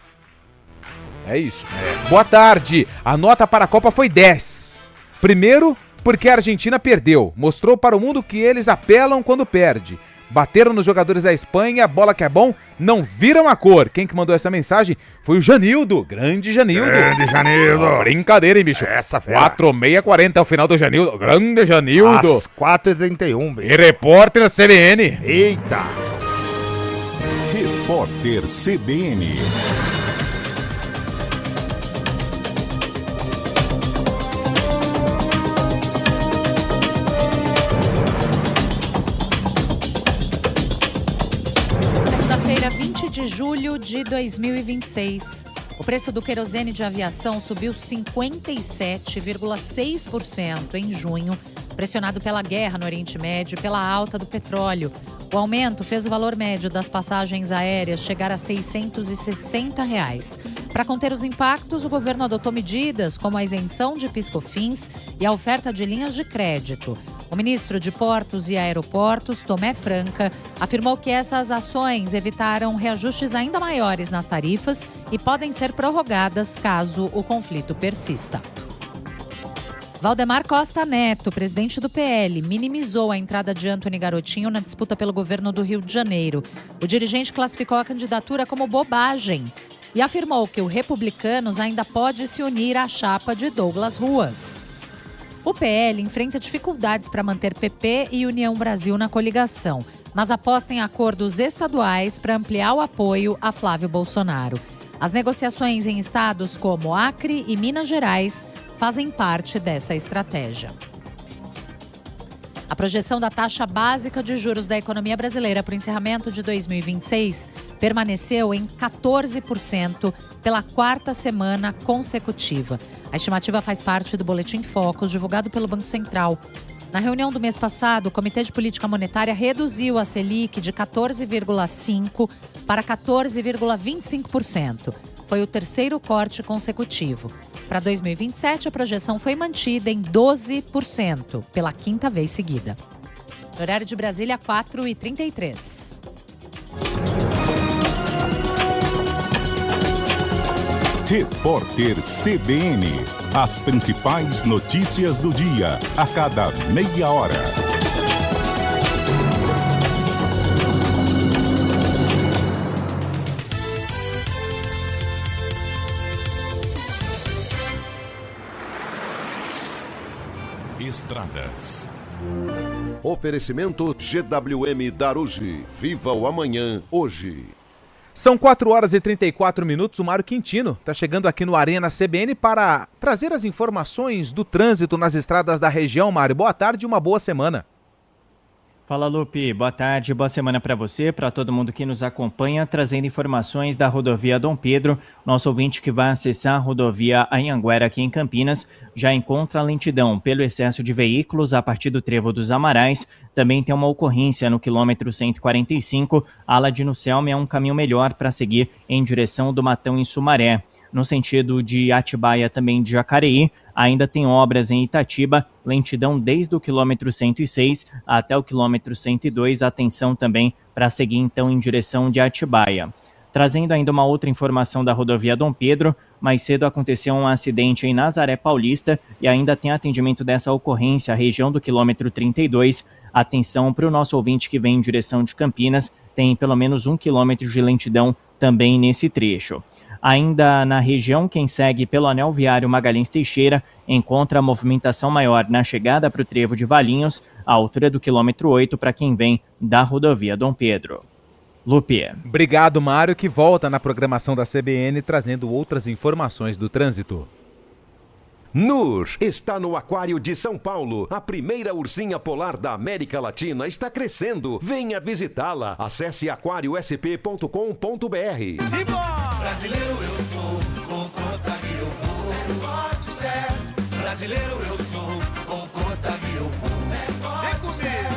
É isso. Boa tarde. A nota para a Copa foi 10. Primeiro, porque a Argentina perdeu. Mostrou para o mundo que eles apelam quando perde. Bateram nos jogadores da Espanha, bola que é bom, não viram a cor. Quem que mandou essa mensagem foi o Janildo, grande Janildo. Grande Janildo. Brincadeira, hein, bicho? Essa fera. 4:40 é o final do Janildo. Grande Janildo. Às 4h31, bicho. E repórter CBN. Eita. Repórter CBN. Segunda-feira, 20 de julho de 2026. O preço do querosene de aviação subiu 57,6% em junho, pressionado pela guerra no Oriente Médio e pela alta do petróleo. O aumento fez o valor médio das passagens aéreas chegar a R$ 660. Para conter os impactos, o governo adotou medidas como a isenção de piscofins e a oferta de linhas de crédito. O ministro de Portos e Aeroportos, Tomé Franca, afirmou que essas ações evitaram reajustes ainda maiores nas tarifas e podem ser prorrogadas caso o conflito persista. Valdemar Costa Neto, presidente do PL, minimizou a entrada de Antony Garotinho na disputa pelo governo do Rio de Janeiro. O dirigente classificou a candidatura como bobagem e afirmou que o Republicanos ainda pode se unir à chapa de Douglas Ruas. O PL enfrenta dificuldades para manter PP e União Brasil na coligação, mas aposta em acordos estaduais para ampliar o apoio a Flávio Bolsonaro. As negociações em estados como Acre e Minas Gerais fazem parte dessa estratégia. A projeção da taxa básica de juros da economia brasileira para o encerramento de 2026 permaneceu em 14% pela quarta semana consecutiva. A estimativa faz parte do Boletim Focus, divulgado pelo Banco Central. Na reunião do mês passado, o Comitê de Política Monetária reduziu a Selic de 14,5% para 14,25%. Foi o terceiro corte consecutivo. Para 2027, a projeção foi mantida em 12%, pela quinta vez seguida. No horário de Brasília, 4h33. Repórter CBN. As principais notícias do dia, a cada meia hora. Estradas. Oferecimento GWM Darugi. Viva o amanhã, hoje. São 4h34. O Mário Quintino está chegando aqui no Arena CBN para trazer as informações do trânsito nas estradas da região. Mário, boa tarde e uma boa semana. Fala, Lupe. Boa tarde, boa semana para você, para todo mundo que nos acompanha, trazendo informações da rodovia Dom Pedro. Nosso ouvinte que vai acessar a rodovia Anhanguera aqui em Campinas já encontra lentidão pelo excesso de veículos a partir do Trevo dos Amarais. Também tem uma ocorrência no quilômetro 145. Ala de Nucelme é um caminho melhor para seguir em direção do Matão em Sumaré. No sentido de Atibaia, também de Jacareí, ainda tem obras em Itatiba, lentidão desde o quilômetro 106 até o quilômetro 102, atenção também para seguir então em direção de Atibaia. Trazendo ainda uma outra informação da rodovia Dom Pedro, mais cedo aconteceu um acidente em Nazaré Paulista e ainda tem atendimento dessa ocorrência, região do quilômetro 32. Atenção para o nosso ouvinte que vem em direção de Campinas, tem pelo menos 1 quilômetro de lentidão também nesse trecho. Ainda na região, quem segue pelo anel viário Magalhães Teixeira encontra a movimentação maior na chegada para o trevo de Valinhos, à altura do quilômetro 8 para quem vem da rodovia Dom Pedro. Lupe. Obrigado, Mário, que volta na programação da CBN trazendo outras informações do trânsito. NUR está no Aquário de São Paulo. A primeira ursinha polar da América Latina está crescendo. Venha visitá-la. Acesse aquariosp.com.br. Brasileiro eu sou, com Cotag eu vou. Forte certo. Brasileiro eu sou, com Cotag eu vou. Vem comigo.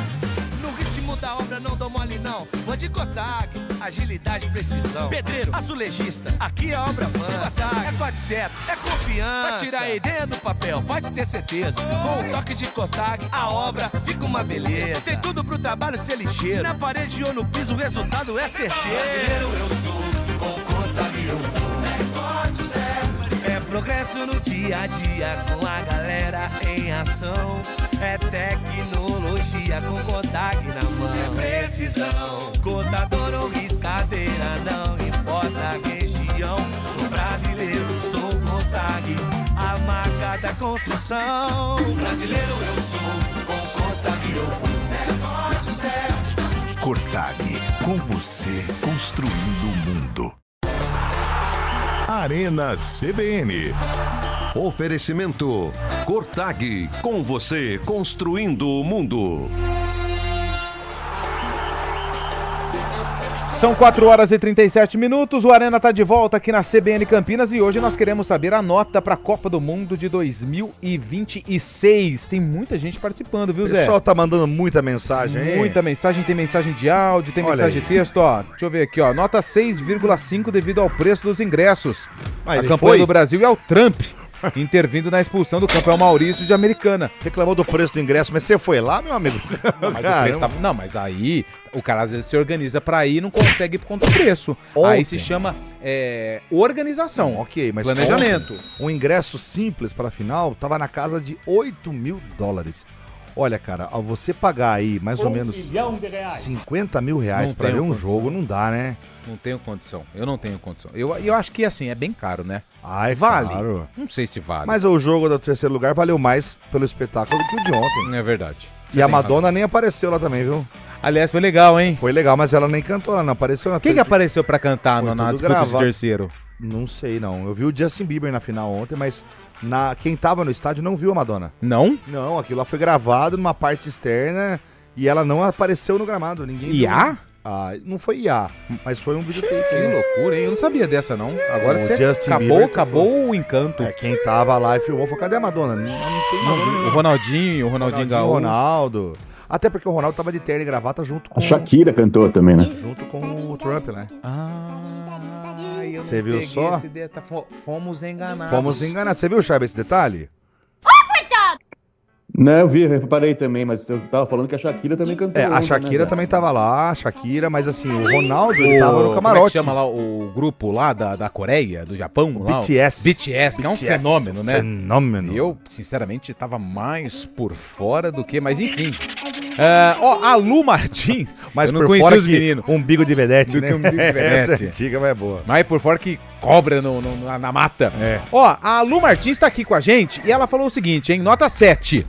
No ritmo da obra não dou mole não. Vou de Cotag, agilidade e precisão. Pedreiro, azulejista, aqui a obra avança. É corte certo, é confiança. Pra tirar a ideia do papel, pode ter certeza. Com o toque de Cotag, a obra fica uma beleza. Tem tudo pro trabalho ser ligeiro. Na parede ou no piso, o resultado é certeza. Brasileiro eu sou, com Cotag eu vou. É corte certo. É progresso no dia a dia, com a galera em ação. É tecnologia com Cotag na mão. É precisão. Cotador ou riscadeira, não importa a região. Sou brasileiro, sou Cotag, a marca da construção. Brasileiro eu sou, com Cotag eu vou. É corte certo. Cotag, com você construindo o mundo. Arena CBN. Oferecimento Cotag, com você construindo o mundo. São 4 horas e 37 minutos, o Arena tá de volta aqui na CBN Campinas e hoje nós queremos saber a nota para a Copa do Mundo de 2026. Tem muita gente participando, viu, Zé? O pessoal tá mandando muita mensagem, hein? Muita mensagem, tem mensagem de áudio, tem mensagem de texto, ó. Deixa eu ver aqui, ó. Nota 6,5 devido ao preço dos ingressos. Mas a ele campanha foi? do Brasil é o Trump. Intervindo na expulsão do campeão Maurício de Americana. Reclamou do preço do ingresso, mas você foi lá, meu amigo? Não, mas aí o cara às vezes se organiza pra ir e não consegue ir por conta do preço. Aí se chama organização. Ok, mas planejamento. Um ingresso simples para a final tava na casa de $8.000. Olha, cara, ao você pagar aí mais ou menos R$50 mil pra ver um jogo, não dá, né? Não tenho condição. Eu não tenho condição. Eu acho que, assim, é bem caro, né? Ai, vale. Claro. Não sei se vale. Mas o jogo do terceiro lugar valeu mais pelo espetáculo do que o de ontem. É verdade. E a Madonna nem apareceu lá também, viu? Aliás, foi legal, hein? Foi legal, mas ela nem cantou, ela não apareceu na Quem que apareceu pra cantar na disputa gravado. de terceiro? Não sei, não. Eu vi o Justin Bieber na final ontem, mas quem tava no estádio não viu a Madonna. Não? Não, aquilo lá foi gravado numa parte externa e ela não apareceu no gramado. Ninguém IA? Viu. Não foi IA, mas foi um videotape. Que loucura, hein? Eu não sabia dessa, não. Agora você Bieber acabou o encanto. Quem tava lá e filmou foi, cadê a Madonna? Não tem Madonna. O Ronaldinho Gaúcho. O Ronaldo. Até porque o Ronaldo tava de terno e gravata junto com... A Shakira cantou também, né? Junto com o Trump, né? Você viu só? Fomos enganados. Fomos enganados. Você viu, Chave, esse detalhe? Não, eu vi, reparei também, mas eu tava falando que a Shakira também cantou. A Shakira também tava lá, mas assim, o Ronaldo, ele tava no camarote. Como é que chama lá o grupo lá da Coreia, do Japão? Lá, BTS. Que é um fenômeno, né? Fenômeno. Eu, sinceramente, tava mais por fora do que, mas enfim. A Lu Martins, mas eu não por conheci fora os meninos. Umbigo de vedete, né? Umbigo de vedete. Essa antiga, mas é boa. Mais por fora que cobra na mata. A Lu Martins tá aqui com a gente e ela falou o seguinte, hein? Nota 7.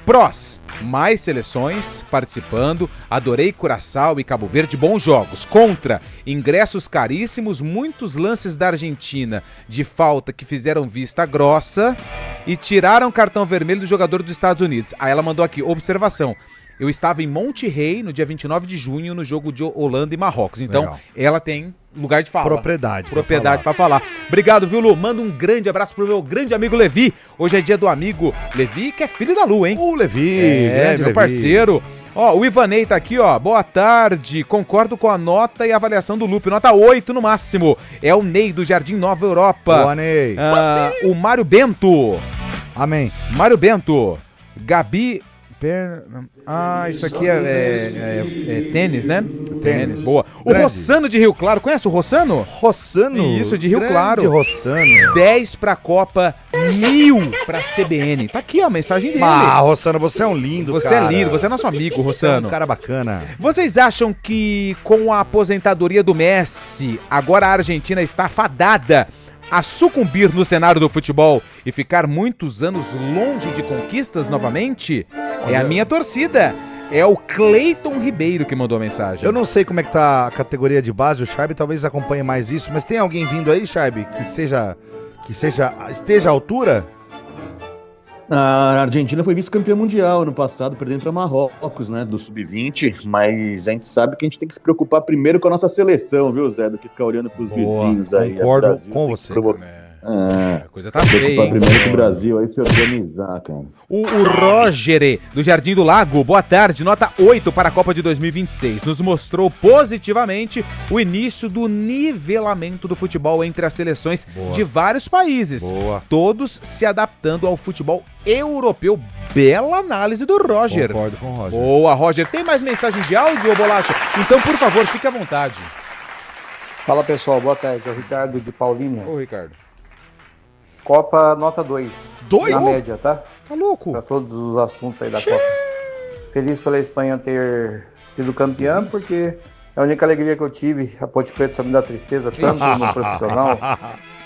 Prós, mais seleções participando, adorei Curaçao e Cabo Verde, bons jogos. Contra, ingressos caríssimos, muitos lances da Argentina de falta que fizeram vista grossa e tiraram cartão vermelho do jogador dos Estados Unidos. Aí ela mandou aqui, observação, eu estava em Monte Rei no dia 29 de junho no jogo de Holanda e Marrocos. Então, legal. Ela tem lugar de fala. Propriedade pra falar. Obrigado, viu, Lu? Manda um grande abraço pro meu grande amigo Levi. Hoje é dia do amigo Levi, que é filho da Lu, hein? O Levi, grande meu Levi. parceiro. O Ivanei tá aqui, Boa tarde. Concordo com a nota e avaliação do Lupe. Nota 8 no máximo. É o Ney do Jardim Nova Europa. Boa, Ney. O Mário Bento. Amém. Mário Bento. Gabi... isso aqui é tênis, né? Tênis. Boa. O Grande. Rossano de Rio Claro, conhece o Rossano? Rossano? Isso, de Rio Grande Claro. Rossano. 10 pra Copa, 1000 pra CBN. Tá aqui, a mensagem dele. Rossano, você é um lindo, Você cara. é lindo, você é nosso amigo, Rossano. Você é um cara bacana. Vocês acham que com a aposentadoria do Messi, agora a Argentina está fadada a sucumbir no cenário do futebol e ficar muitos anos longe de conquistas novamente? É a minha torcida. É o Cleiton Ribeiro que mandou a mensagem. Eu não sei como é que tá a categoria de base, o Charbe talvez acompanhe mais isso, mas tem alguém vindo aí, Charbe, que esteja à altura? A Argentina foi vice-campeã mundial ano passado, perdendo para Marrocos, né, do Sub-20, mas a gente sabe que a gente tem que se preocupar primeiro com a nossa seleção, viu, Zé, do que ficar olhando para os vizinhos aí. Concordo com você. A coisa tá feia, hein? Primeiro que o Brasil aí se organizar, cara. O Roger, do Jardim do Lago, boa tarde, nota 8 para a Copa de 2026. Nos mostrou positivamente o início do nivelamento do futebol entre as seleções de vários países. Todos se adaptando ao futebol europeu. Bela análise do Roger. Concordo com o Roger. Boa, Roger. Tem mais mensagem de áudio, ô Bolacha? Então, por favor, fique à vontade. Fala, pessoal. Boa tarde. É o Ricardo de Paulínia. Ô, Ricardo. Copa nota 2. 2? Na média, tá? Tá louco? Pra todos os assuntos aí da Copa. Feliz pela Espanha ter sido campeã, porque é a única alegria que eu tive. A Ponte Preta só me dá tristeza, tanto no profissional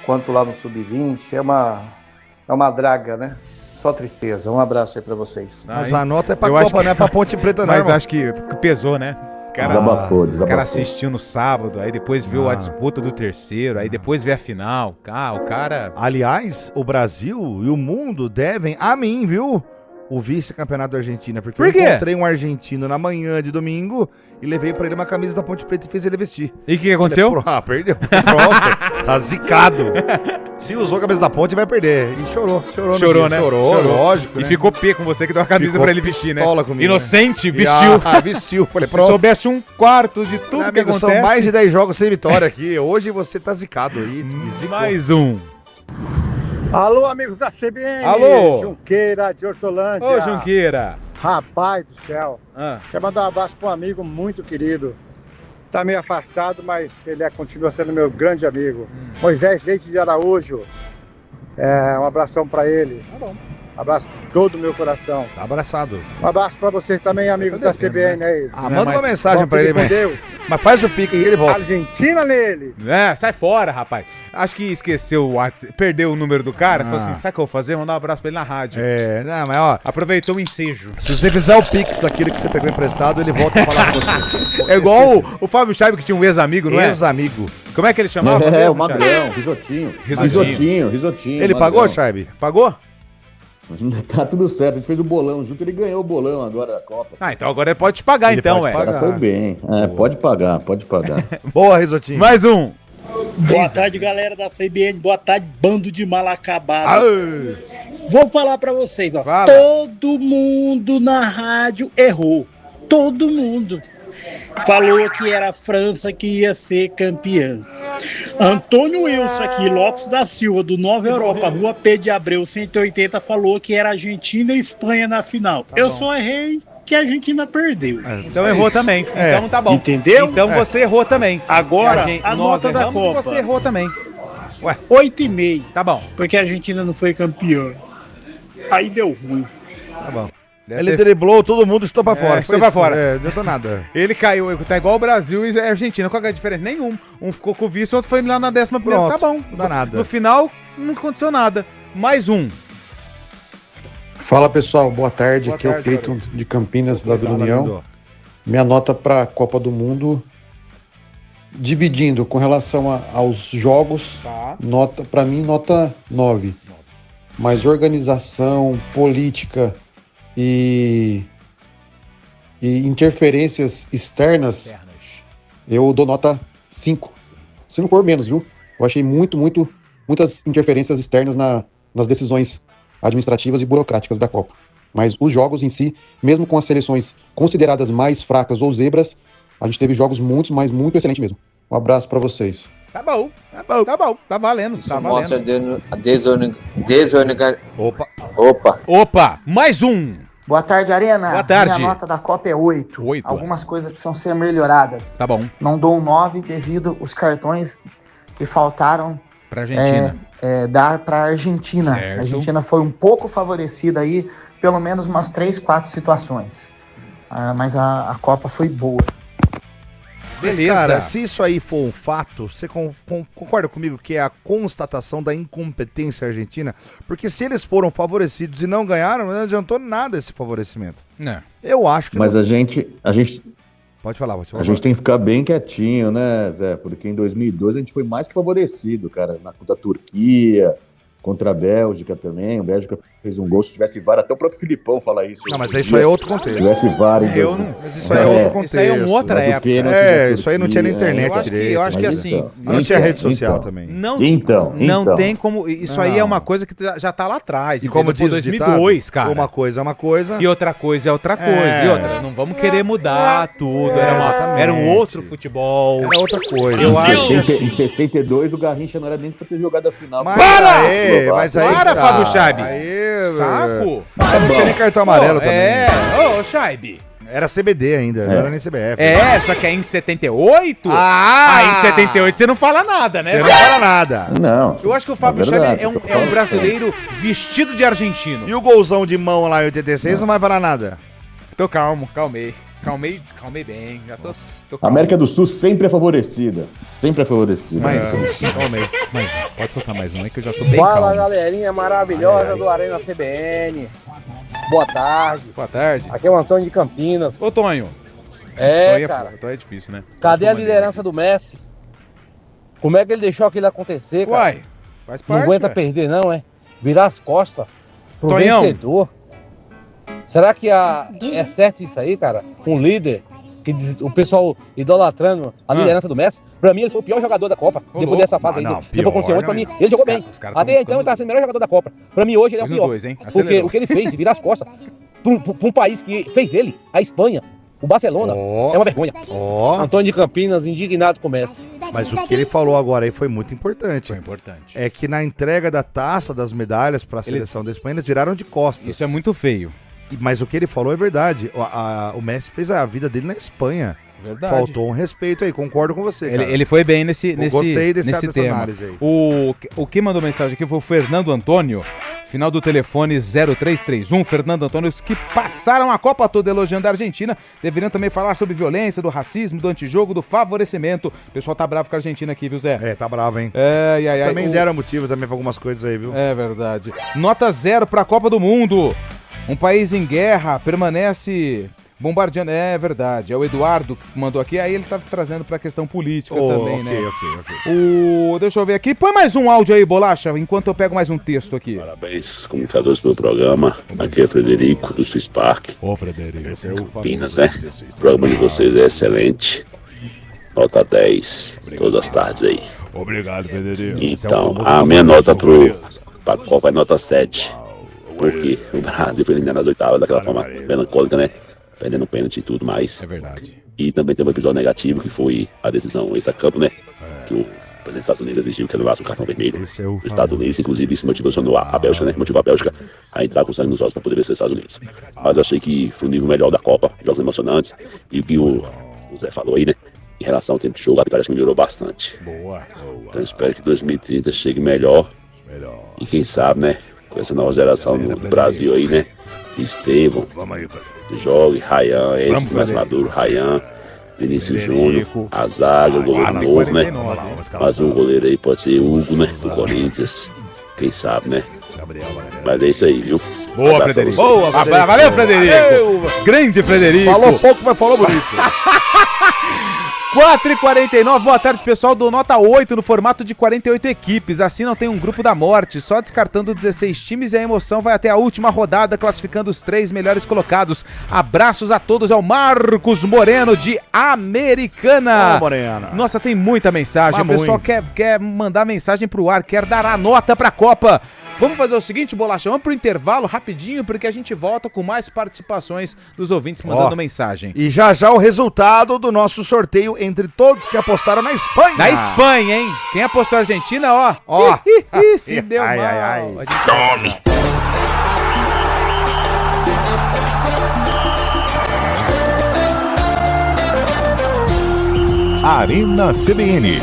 quanto lá no Sub-20. É uma draga, né? Só tristeza. Um abraço aí pra vocês. Mas a nota é pra Copa, não é pra Ponte Preta, não. Mas acho que pesou, né? Desabafou. O cara assistiu no sábado, aí depois viu a disputa do terceiro, aí depois vê a final. O cara... Aliás, o Brasil e o mundo devem a mim, viu? o vice-campeonato da Argentina. Porque Por quê? eu encontrei um argentino na manhã de domingo e levei pra ele uma camisa da Ponte Preta e fiz ele vestir. E o que aconteceu? Perdeu. Pronto, tá zicado. Se usou a camisa da Ponte, vai perder. E chorou Chorou, né? Chorou, lógico, E né? ficou pé com você que deu uma camisa Ficou pra ele vestir, né? pistola comigo, Inocente, né? vestiu. Vestiu. Falei, Se pronto. soubesse um quarto de tudo que Amigo, acontece. são mais de 10 jogos sem vitória aqui. Hoje você tá zicado aí. Me zicou. Mais um. Alô, amigos da CBN. Alô. Junqueira de Hortolândia. Ô, Junqueira. Rapaz do céu. Ah. Quero mandar um abraço para um amigo muito querido. Tá meio afastado, mas ele continua sendo meu grande amigo. Moisés Leite de Araújo. Um abração para ele. Tá bom. Abraço de todo o meu coração. Tá abraçado. Um abraço para vocês também, amigos da CBN aí. Manda uma mensagem pra ele, mas faz o pix que ele volta. Argentina nele. Sai fora, rapaz. Acho que esqueceu o WhatsApp, perdeu o número do cara, falou assim, sabe o que eu vou fazer? Mandar um abraço pra ele na rádio. Não, mas ó... Aproveitou o ensejo. Se você fizer o pix daquilo que você pegou emprestado, ele volta a falar com você. É igual o Fábio Scheibe, que tinha um ex-amigo, não é? Ex-amigo. Como é que ele chamava? O Magrão, risotinho. Risotinho. Ele pagou, Scheibe? Pagou? Tá tudo certo, a gente fez o bolão junto, ele ganhou o bolão agora da Copa. Ah, então agora ele pode te pagar, Ele então, pode ué. pagar. Foi bem. Pode pagar. Boa, Risotinho. Mais um. Boa tarde, galera da CBN. Boa tarde, bando de mal acabado. Vou falar pra vocês, ó. Fala. Todo mundo na rádio errou. Todo mundo. Falou que era a França que ia ser campeã. Antônio Wilson aqui, Lopes da Silva, do Nova Europa, Rua P de Abreu 180, falou que era Argentina e Espanha na final. Eu só errei que a Argentina perdeu. Então errou também. Então tá bom. Entendeu? Então você errou também. Agora, a nós nota da erramos e Copa. você errou também. 8,5. Tá bom. Porque a Argentina não foi campeã. Aí deu ruim. Tá bom. Ele driblou, todo mundo estou pra fora. Estou pra fora. Não deu nada. Ele caiu, tá igual o Brasil e a Argentina. Qual que é a diferença? Nenhum. Um ficou com o vice, o outro foi lá na 11ª. Pronto, Tá bom. não dá nada. No final, não aconteceu nada. Mais um. Fala pessoal, boa tarde. Boa Aqui é o tarde, Cleiton de Campinas, da Vila Fala, União. lindo. Minha nota para a Copa do Mundo, dividindo com relação aos jogos, nota para mim nota 9. Mas organização, política e interferências externas, eu dou nota 5. Se não for menos, viu? Eu achei muitas interferências externas nas decisões administrativas e burocráticas da Copa. Mas os jogos em si, mesmo com as seleções consideradas mais fracas ou zebras, a gente teve jogos muito excelentes mesmo. Um abraço pra vocês. Tá bom. Tá valendo. Tá valendo. Opa. Mais um. Boa tarde, Arena. Boa tarde. Minha nota da Copa é 8. Algumas coisas precisam ser melhoradas. Tá bom. Não dou um 9 devido aos cartões que faltaram pra Argentina. Dar pra Argentina. Certo. A Argentina foi um pouco favorecida aí, pelo menos umas 3, 4 situações. Mas a Copa foi boa. Mas, Beleza. cara, se isso aí for um fato, você concorda comigo que é a constatação da incompetência argentina? Porque se eles foram favorecidos e não ganharam, não adiantou nada esse favorecimento. Não. Eu acho que Mas não. a gente Pode falar. A gente tem que ficar bem quietinho, né, Zé? Porque em 2002 a gente foi mais que favorecido, cara. Contra a Turquia, contra a Bélgica também. A Bélgica fez um gol. Se tivesse VAR, até o próprio Filipão fala isso. Não, mas isso aí é outro contexto. Se tivesse VAR... Mas isso aí é outro contexto. Isso aí é uma outra época. Isso aí não tinha na internet direito. Eu acho que assim... Não tinha rede social também. Não Então. tem como... Isso aí é uma coisa que já tá lá atrás. E como diz 2002, ditado, cara. uma coisa é uma coisa. E outra coisa é outra coisa. E outras, não vamos querer mudar tudo. Era um outro futebol. Era outra coisa. Em 62, o Garrincha não era nem pra ter jogado a final. Para, Fábio Scheibe! Saco! Não tinha nem cartão amarelo também. Ô, Scheibe! Era CBD ainda, não era nem CBF. Só que é em 78? Em 78 você não fala nada, né? Você não fala nada. Não. Eu acho que o Fábio Scheibe é um brasileiro vestido de argentino. E o golzão de mão lá em 86 não vai falar nada. Tô calmei bem. Já tô A América do Sul sempre é favorecida. Mais um. Pode soltar mais um aí que eu já tô bem Fala, calmo. galerinha maravilhosa do Arena CBN. Boa tarde. Boa tarde. Aqui é o Antônio de Campinas. Ô, Tonho. Cara. Tonho é difícil, né? Cadê a liderança do Messi? Como é que ele deixou aquilo acontecer, cara? Uai, faz parte, não aguenta perder, não, é? Virar as costas pro Tonhão. vencedor. Será que é certo isso aí, cara? Um líder que o pessoal idolatrando a liderança do Messi. Pra mim, ele foi o pior jogador da Copa. Depois dessa fase aí. Depois aconteceu ontem, pra mim, ele jogou bem. Até então, ele tá sendo o melhor jogador da Copa. Pra mim, hoje, ele é o pior. Porque o que ele fez de virar as costas pra um país que fez ele, a Espanha, o Barcelona, é uma vergonha. Antônio de Campinas, indignado com o Messi. Mas o que ele falou agora aí foi muito importante. Foi importante. É que na entrega da taça, das medalhas pra seleção da Espanha, eles viraram de costas. Isso é muito feio. Mas o que ele falou é verdade. O Messi fez a vida dele na Espanha. Verdade. Faltou um respeito aí, concordo com você, cara. Ele foi bem nesse gostei dessa tema. análise aí. O que mandou mensagem aqui foi o Fernando Antônio, final do telefone 0331. Fernando Antônio, os que passaram a Copa toda elogiando a Argentina, deveriam também falar sobre violência, do racismo, do antijogo, do favorecimento. O pessoal tá bravo com a Argentina aqui, viu, Zé? Tá bravo, hein? Também deram motivo também pra algumas coisas aí, viu? É verdade. Nota 0 pra Copa do Mundo. Um país em guerra permanece bombardeando. É verdade. É o Eduardo que mandou aqui. Aí ele tá trazendo pra questão política também, né? Ok. Deixa eu ver aqui. Põe mais um áudio aí, Bolacha, enquanto eu pego mais um texto aqui. Parabéns, comunicadores, pelo programa. Aqui é Frederico, do Swiss Park. Frederico. Esse é o Campinas, né? O programa de vocês é excelente. Nota 10, todas as tardes aí. Obrigado, Frederico. Então, a minha nota pra Copa é nota 7. Porque o Brasil foi eliminado nas oitavas daquela forma melancólica, né? Perdendo pênalti e tudo mais. É verdade. E também teve um episódio negativo, que foi a decisão extra-campo, né? Que o presidente dos Estados Unidos exigiu que anulasse o cartão vermelho dos Estados Unidos. Inclusive, isso motivou a Bélgica, né? Motivou a Bélgica a entrar com sangue nos olhos para poder vencer os Estados Unidos. Mas eu achei que foi o nível melhor da Copa, jogos emocionantes. E o que o Zé falou aí, né? Em relação ao tempo de jogo, a arbitragem melhorou bastante. Boa. Então, espero que 2030 chegue melhor. E quem sabe, né? Com essa nova geração do Brasil aí, né? Estevão, Jogue, Rayan, Eric, mais maduro, Rayan, Vinícius Júnior, a zaga, o goleiro novo, né? Mas um goleiro aí pode ser Hugo, né? Do Corinthians, quem sabe, né? Mas é isso aí, viu? Boa, Frederico. Boa, Frederico. Valeu, Frederico. Grande Frederico. Falou pouco, mas falou bonito. 4h49, boa tarde, pessoal do Nota 8 no formato de 48 equipes. Assim não tem um grupo da morte, só descartando 16 times e a emoção vai até a última rodada, classificando os 3 melhores colocados. Abraços a todos, é o Marcos Moreno de Americana. Moreno. Nossa, tem muita mensagem, o pessoal quer mandar mensagem pro ar, quer dar a nota pra Copa. Vamos fazer o seguinte, Bolacha, vamos pro intervalo rapidinho, porque a gente volta com mais participações dos ouvintes mandando mensagem. E já o resultado do nosso sorteio entre todos que apostaram na Espanha. Na Espanha, hein? Quem apostou na Argentina, se deu mal. A gente... Tome! Arena CBN.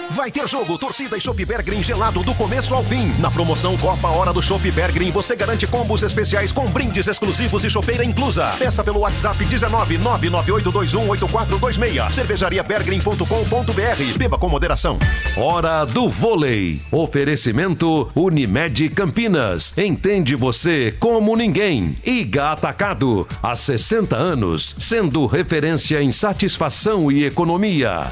Vai ter jogo, torcida e Chopp Bergrin gelado do começo ao fim. Na promoção Copa Hora do Chopp Bergrin, você garante combos especiais com brindes exclusivos e chopeira inclusa. Peça pelo WhatsApp 19998218426. cervejariabergrin.com.br. Beba com moderação. Hora do vôlei. Oferecimento Unimed Campinas. Entende você como ninguém. Iga Atacado. Há 60 anos, sendo referência em satisfação e economia.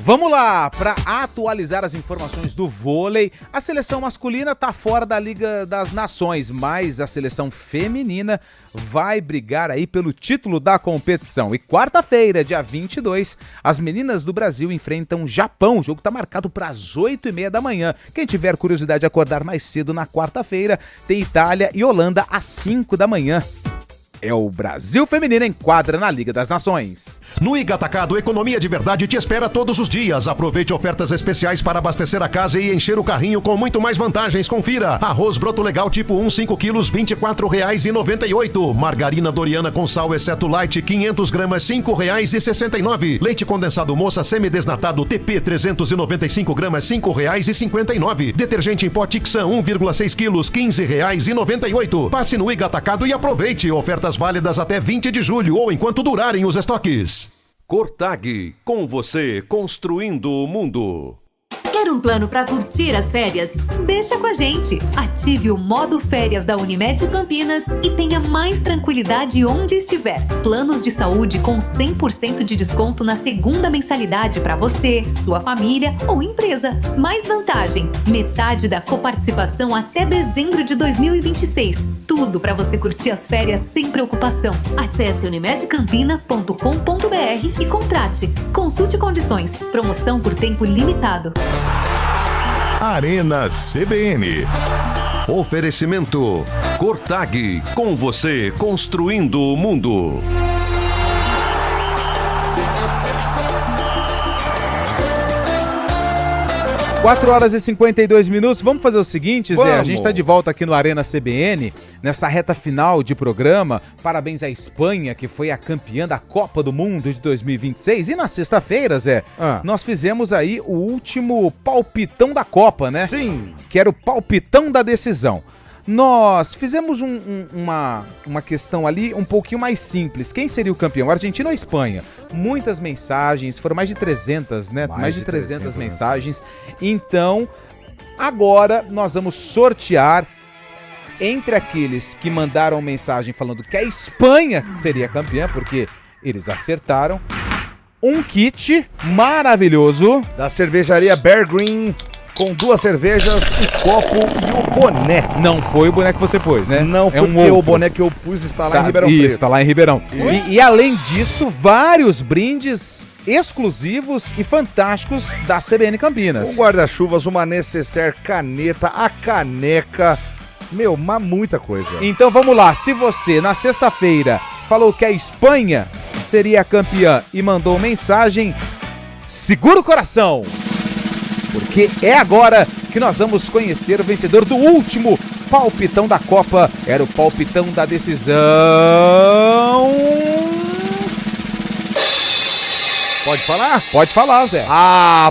Vamos lá, para atualizar as informações do vôlei, a seleção masculina está fora da Liga das Nações, mas a seleção feminina vai brigar aí pelo título da competição. E quarta-feira, dia 22, as meninas do Brasil enfrentam o Japão. O jogo está marcado para as 8h30 da manhã. Quem tiver curiosidade de acordar mais cedo na quarta-feira, tem Itália e Holanda às 5 da manhã. É o Brasil feminino em quadra na Liga das Nações. No Iga Atacado, economia de verdade te espera todos os dias. Aproveite ofertas especiais para abastecer a casa e encher o carrinho com muito mais vantagens. Confira. Arroz broto legal tipo 1, 5 quilos, R$ 24,98. Margarina Doriana com sal exceto light, 500 gramas, R$ 5,69. Leite condensado moça semidesnatado TP 395 gramas, R$ 5,59. Detergente em pó Tixan 1,6 quilos, R$ 15,98. Passe no Iga Atacado e aproveite. Ofertas válidas até 20 de julho ou enquanto durarem os estoques. Cortag, com você construindo o mundo. Quer um plano para curtir as férias? Deixa com a gente. Ative o modo férias da Unimed Campinas e tenha mais tranquilidade onde estiver. Planos de saúde com 100% de desconto na segunda mensalidade para você, sua família ou empresa. Mais vantagem, metade da coparticipação até dezembro de 2026. Tudo para você curtir as férias sem preocupação. Acesse unimedcampinas.com.br e contrate. Consulte condições. Promoção por tempo limitado. Arena CBN. Oferecimento Cortag, com você construindo o mundo. 4h52. Vamos fazer o seguinte, Zé. Vamos. A gente está de volta aqui no Arena CBN, nessa reta final de programa. Parabéns à Espanha, que foi a campeã da Copa do Mundo de 2026. E na sexta-feira, Zé, nós fizemos aí o último palpitão da Copa, né? Sim. Que era o palpitão da decisão. Nós fizemos uma questão ali um pouquinho mais simples. Quem seria o campeão? Argentina ou Espanha? Muitas mensagens, foram mais de 300, né? Mais de 300 mensagens. Então, agora nós vamos sortear entre aqueles que mandaram mensagem falando que a Espanha seria campeã, porque eles acertaram, um kit maravilhoso da cervejaria Bear Green, com 2 cervejas, o copo e o boné. Não foi o boné que você pôs, né? Não foi, porque o boné que eu pus está lá em Ribeirão Preto. Isso, está lá em Ribeirão. E além disso, vários brindes exclusivos e fantásticos da CBN Campinas. Um guarda-chuvas, uma necessaire, caneta, a caneca. Meu, muita coisa. Então vamos lá, se você na sexta-feira falou que a Espanha seria campeã e mandou mensagem, segura o coração, porque é agora que nós vamos conhecer o vencedor do último palpitão da Copa. Era o palpitão da decisão. Pode falar? Pode falar, Zé.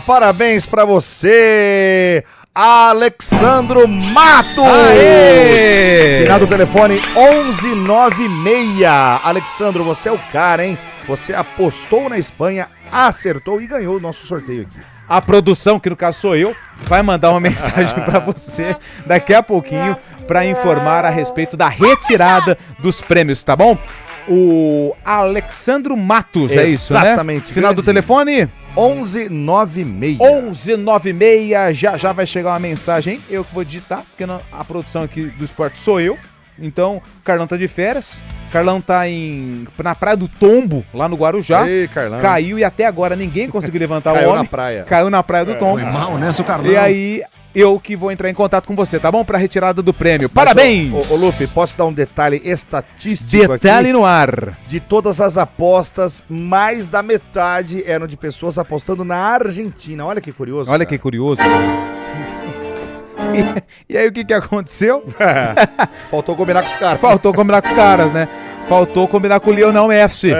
Parabéns pra você, Alexandro Matos! Aê! Final do telefone 1196. Alexandro, você é o cara, hein? Você apostou na Espanha, acertou e ganhou o nosso sorteio aqui. A produção, que no caso sou eu, vai mandar uma mensagem pra você daqui a pouquinho pra informar a respeito da retirada dos prêmios, tá bom? O Alexandro Matos, é isso, né? Exatamente. Final do telefone? 1196. 1196, já vai chegar uma mensagem, hein? Eu que vou digitar, porque a produção aqui do esporte sou eu. Então, o Carlão tá de férias. Carlão tá na Praia do Tombo, lá no Guarujá. Ei, Carlão. Caiu e até agora ninguém conseguiu levantar o homem. Caiu na praia. Caiu na Praia do Tombo. Foi mal, né, seu Carlão? E aí, eu que vou entrar em contato com você, tá bom? Pra retirada do prêmio. Parabéns! Ô, Lupe, posso dar um detalhe estatístico Detalhe aqui? no ar. De todas as apostas, mais da metade eram de pessoas apostando na Argentina. Olha que curioso. Olha que curioso. E aí o que aconteceu? Faltou combinar com os caras. Faltou combinar com os caras, né? Faltou combinar com o Lionel Messi.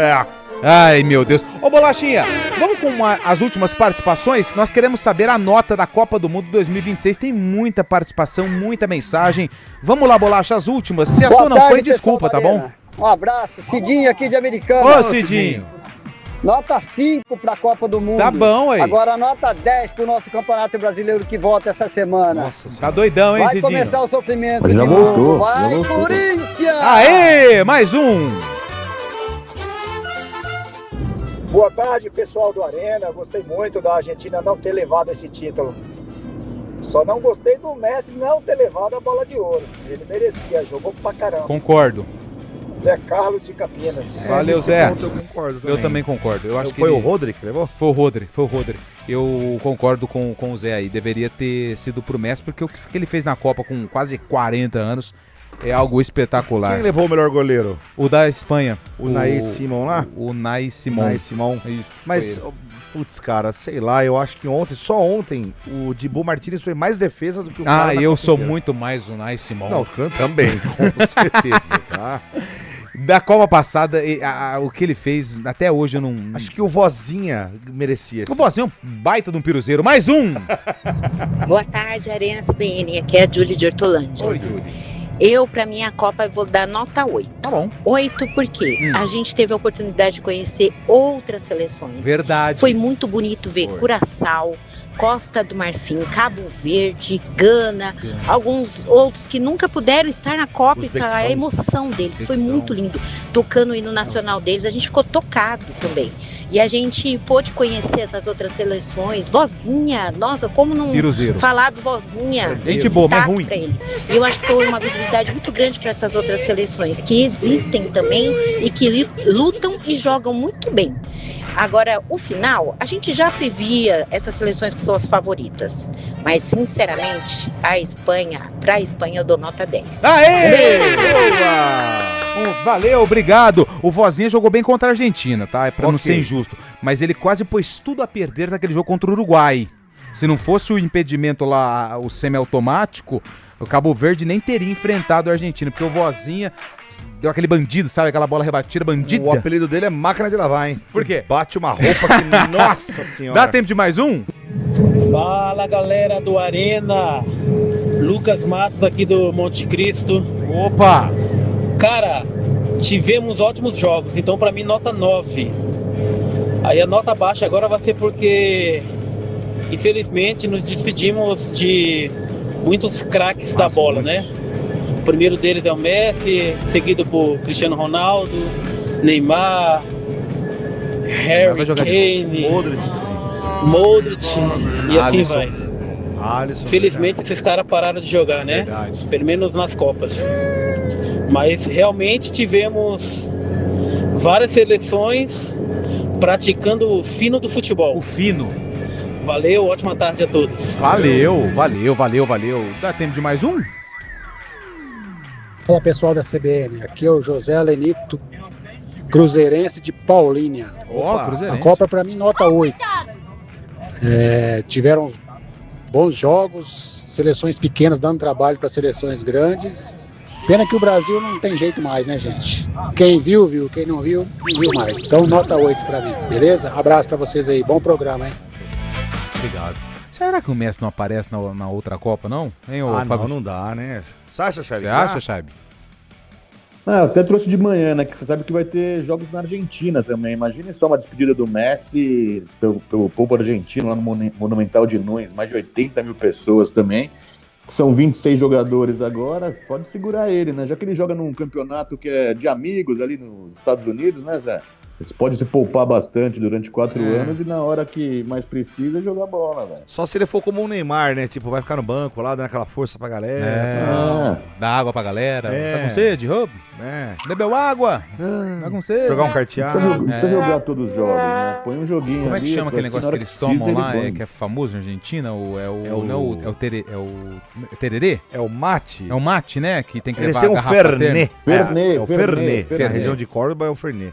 Ai, meu Deus. Ô, Bolachinha, vamos com as últimas participações? Nós queremos saber a nota da Copa do Mundo 2026. Tem muita participação, muita mensagem. Vamos lá, Bolacha, as últimas. Se a sua não foi, desculpa, tá bom? Um abraço. Cidinho aqui de Americana. Ô, Cidinho. Nota 5 para a Copa do Mundo. Tá bom aí. Agora nota 10 pro nosso Campeonato Brasileiro que volta essa semana. Nossa, tá doidão, hein, Cidinho? Vai começar o sofrimento Já de voltou, novo. Vai, já voltou. Corinthians! Aê, mais um. Boa tarde, pessoal do Arena. Gostei muito da Argentina não ter levado esse título. Só não gostei do Messi não ter levado a bola de ouro. Ele merecia, jogou pra caramba. Concordo. Zé Carlos de Campinas. Valeu, Zé. Eu concordo também. Eu também concordo. Eu acho que foi o Rodri que levou? Foi o Rodri. Eu concordo com o Zé aí. Deveria ter sido pro Messi, porque o que ele fez na Copa com quase 40 anos é algo espetacular. Quem levou o melhor goleiro? O da Espanha. O Nai Simon lá? O Nai Simon. Nai Simon. Isso. Mas, putz, cara, sei lá, eu acho que só ontem, o Dibu Martínez foi mais defesa do que o cara. Eu sou muito mais o Nai Simon. Não, também, com certeza, tá? Da Copa passada, o que ele fez, até hoje eu não... Acho que o Vozinha merecia. O Vozinha é um baita de um piruzeiro. Mais um! Boa tarde, Arena CBN. Aqui é a Júlia de Hortolândia. Oi, Júlia. Eu, pra minha Copa, vou dar nota 8. Tá bom. 8 porque a gente teve a oportunidade de conhecer outras seleções. Verdade. Foi muito bonito ver Curaçao, Costa do Marfim, Cabo Verde, Gana, alguns outros que nunca puderam estar na Copa, a emoção deles foi muito lindo, tocando o hino nacional deles, a gente ficou tocado também. E a gente pôde conhecer essas outras seleções. Vozinha, nossa, como não falar do Vozinha? Gente boa, mas ruim. Pra ele. Eu acho que foi uma visibilidade muito grande para essas outras seleções, que existem também e que lutam e jogam muito bem. Agora, o final, a gente já previa essas seleções que são as favoritas. Mas, sinceramente, para a Espanha eu dou nota 10. Aê! Valeu, obrigado. O Vozinha jogou bem contra a Argentina, tá? Pra não ser injusto. Mas ele quase pôs tudo a perder naquele jogo contra o Uruguai. Se não fosse o impedimento lá, o semiautomático, o Cabo Verde nem teria enfrentado a Argentina, porque o Vozinha deu aquele bandido, sabe? Aquela bola rebatida bandida. O apelido dele é máquina de lavar, hein? Por quê? Bate uma roupa que, nossa senhora. Dá tempo de mais um? Fala, galera do Arena. Lucas Matos aqui do Monte Cristo. Opa! Cara, tivemos ótimos jogos, então pra mim nota 9. Aí a nota baixa agora vai ser porque, infelizmente, nos despedimos de muitos craques da bola, né? O primeiro deles é o Messi, seguido por Cristiano Ronaldo, Neymar, Harry Kane, Modric e assim vai. Felizmente esses caras pararam de jogar, né? Verdade. Pelo menos nas Copas. Mas realmente tivemos várias seleções praticando o fino do futebol. O fino. Valeu, ótima tarde a todos. Valeu. Dá tempo de mais um? Fala, pessoal da CBN, aqui é o José Lenito, cruzeirense de Paulínia. Cruzeirense. A Copa pra mim nota 8. Tiveram bons jogos, seleções pequenas dando trabalho para seleções grandes. Pena que o Brasil não tem jeito mais, né, gente? Quem viu, viu. Quem não viu, não viu mais. Então, nota 8 pra mim, beleza? Abraço pra vocês aí. Bom programa, hein? Obrigado. Será que o Messi não aparece na outra Copa, não? Hein, não dá, né? Você acha, Chaib? Você acha, Chaib? Eu até trouxe de manhã, né? Que você sabe que vai ter jogos na Argentina também. Imagine só uma despedida do Messi pelo povo argentino lá no Monumental de Nunes. Mais de 80 mil pessoas também. São 26 jogadores agora, pode segurar ele, né? Já que ele joga num campeonato que é de amigos ali nos Estados Unidos, né, Zé? Eles podem se poupar bastante durante 4 anos e na hora que mais precisa jogar bola, velho. Só se ele for como um Neymar, né? Tipo, vai ficar no banco lá, dando aquela força pra galera. Dá água pra galera. Tá com sede, Rob? Bebeu água? Tá com sede? Jogar um carteado. Precisa jogar todos os jogos, né? Põe um joguinho. Como é que ali, chama aquele negócio que eles tomam lá, que é famoso na Argentina? É o tererê? É o mate? É o mate, né? Que tem que eles levar têm um Fernet. É o Fernet. Na região de Córdoba é o Fernet.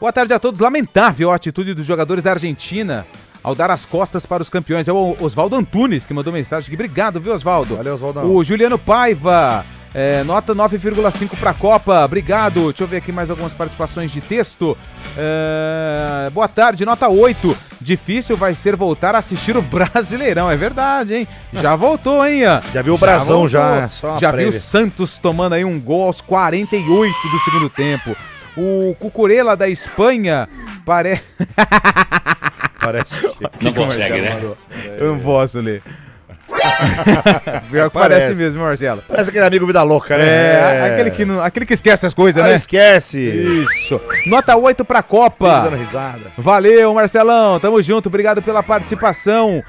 Boa tarde a todos. Lamentável a atitude dos jogadores da Argentina ao dar as costas para os campeões. É o Oswaldo Antunes que mandou mensagem aqui. Obrigado, viu, Oswaldo? Valeu, Oswaldão. O Juliano Paiva, nota 9,5 para a Copa. Obrigado. Deixa eu ver aqui mais algumas participações de texto. Boa tarde, nota 8. Difícil vai ser voltar a assistir o Brasileirão. É verdade, hein? Já voltou, hein? Já viu o Brasão já. Já viu o Santos tomando aí um gol aos 48 do segundo tempo. O Cucurella da Espanha parece... Não consegue, né? Eu não posso ler. Pior que parece mesmo, Marcelo. Parece aquele amigo vida louca, né? Aquele que esquece as coisas, né? Esquece. Isso. Nota 8 pra Copa. Dando risada. Valeu, Marcelão. Tamo junto. Obrigado pela participação.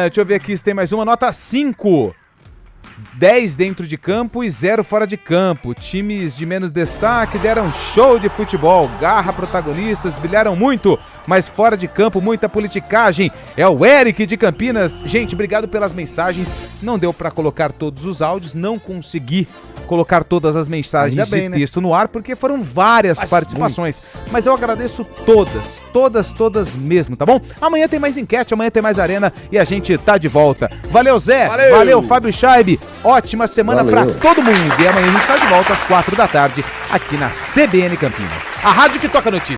Deixa eu ver aqui se tem mais uma. Nota 5. 10 dentro de campo e 0 fora de campo. Times de menos destaque deram show de futebol. Garra, protagonistas, brilharam muito, mas fora de campo, muita politicagem. É o Eric de Campinas. Gente, obrigado pelas mensagens. Não deu pra colocar todos os áudios, não consegui colocar todas as mensagens de texto no ar, porque foram várias participações. Mas eu agradeço todas mesmo, tá bom? Amanhã tem mais enquete, amanhã tem mais Arena e a gente tá de volta. Valeu, Zé. Valeu Fábio Chaib. Ótima semana pra todo mundo. E amanhã a gente tá de volta às 4 da tarde aqui na CBN Campinas. A rádio que toca notícia.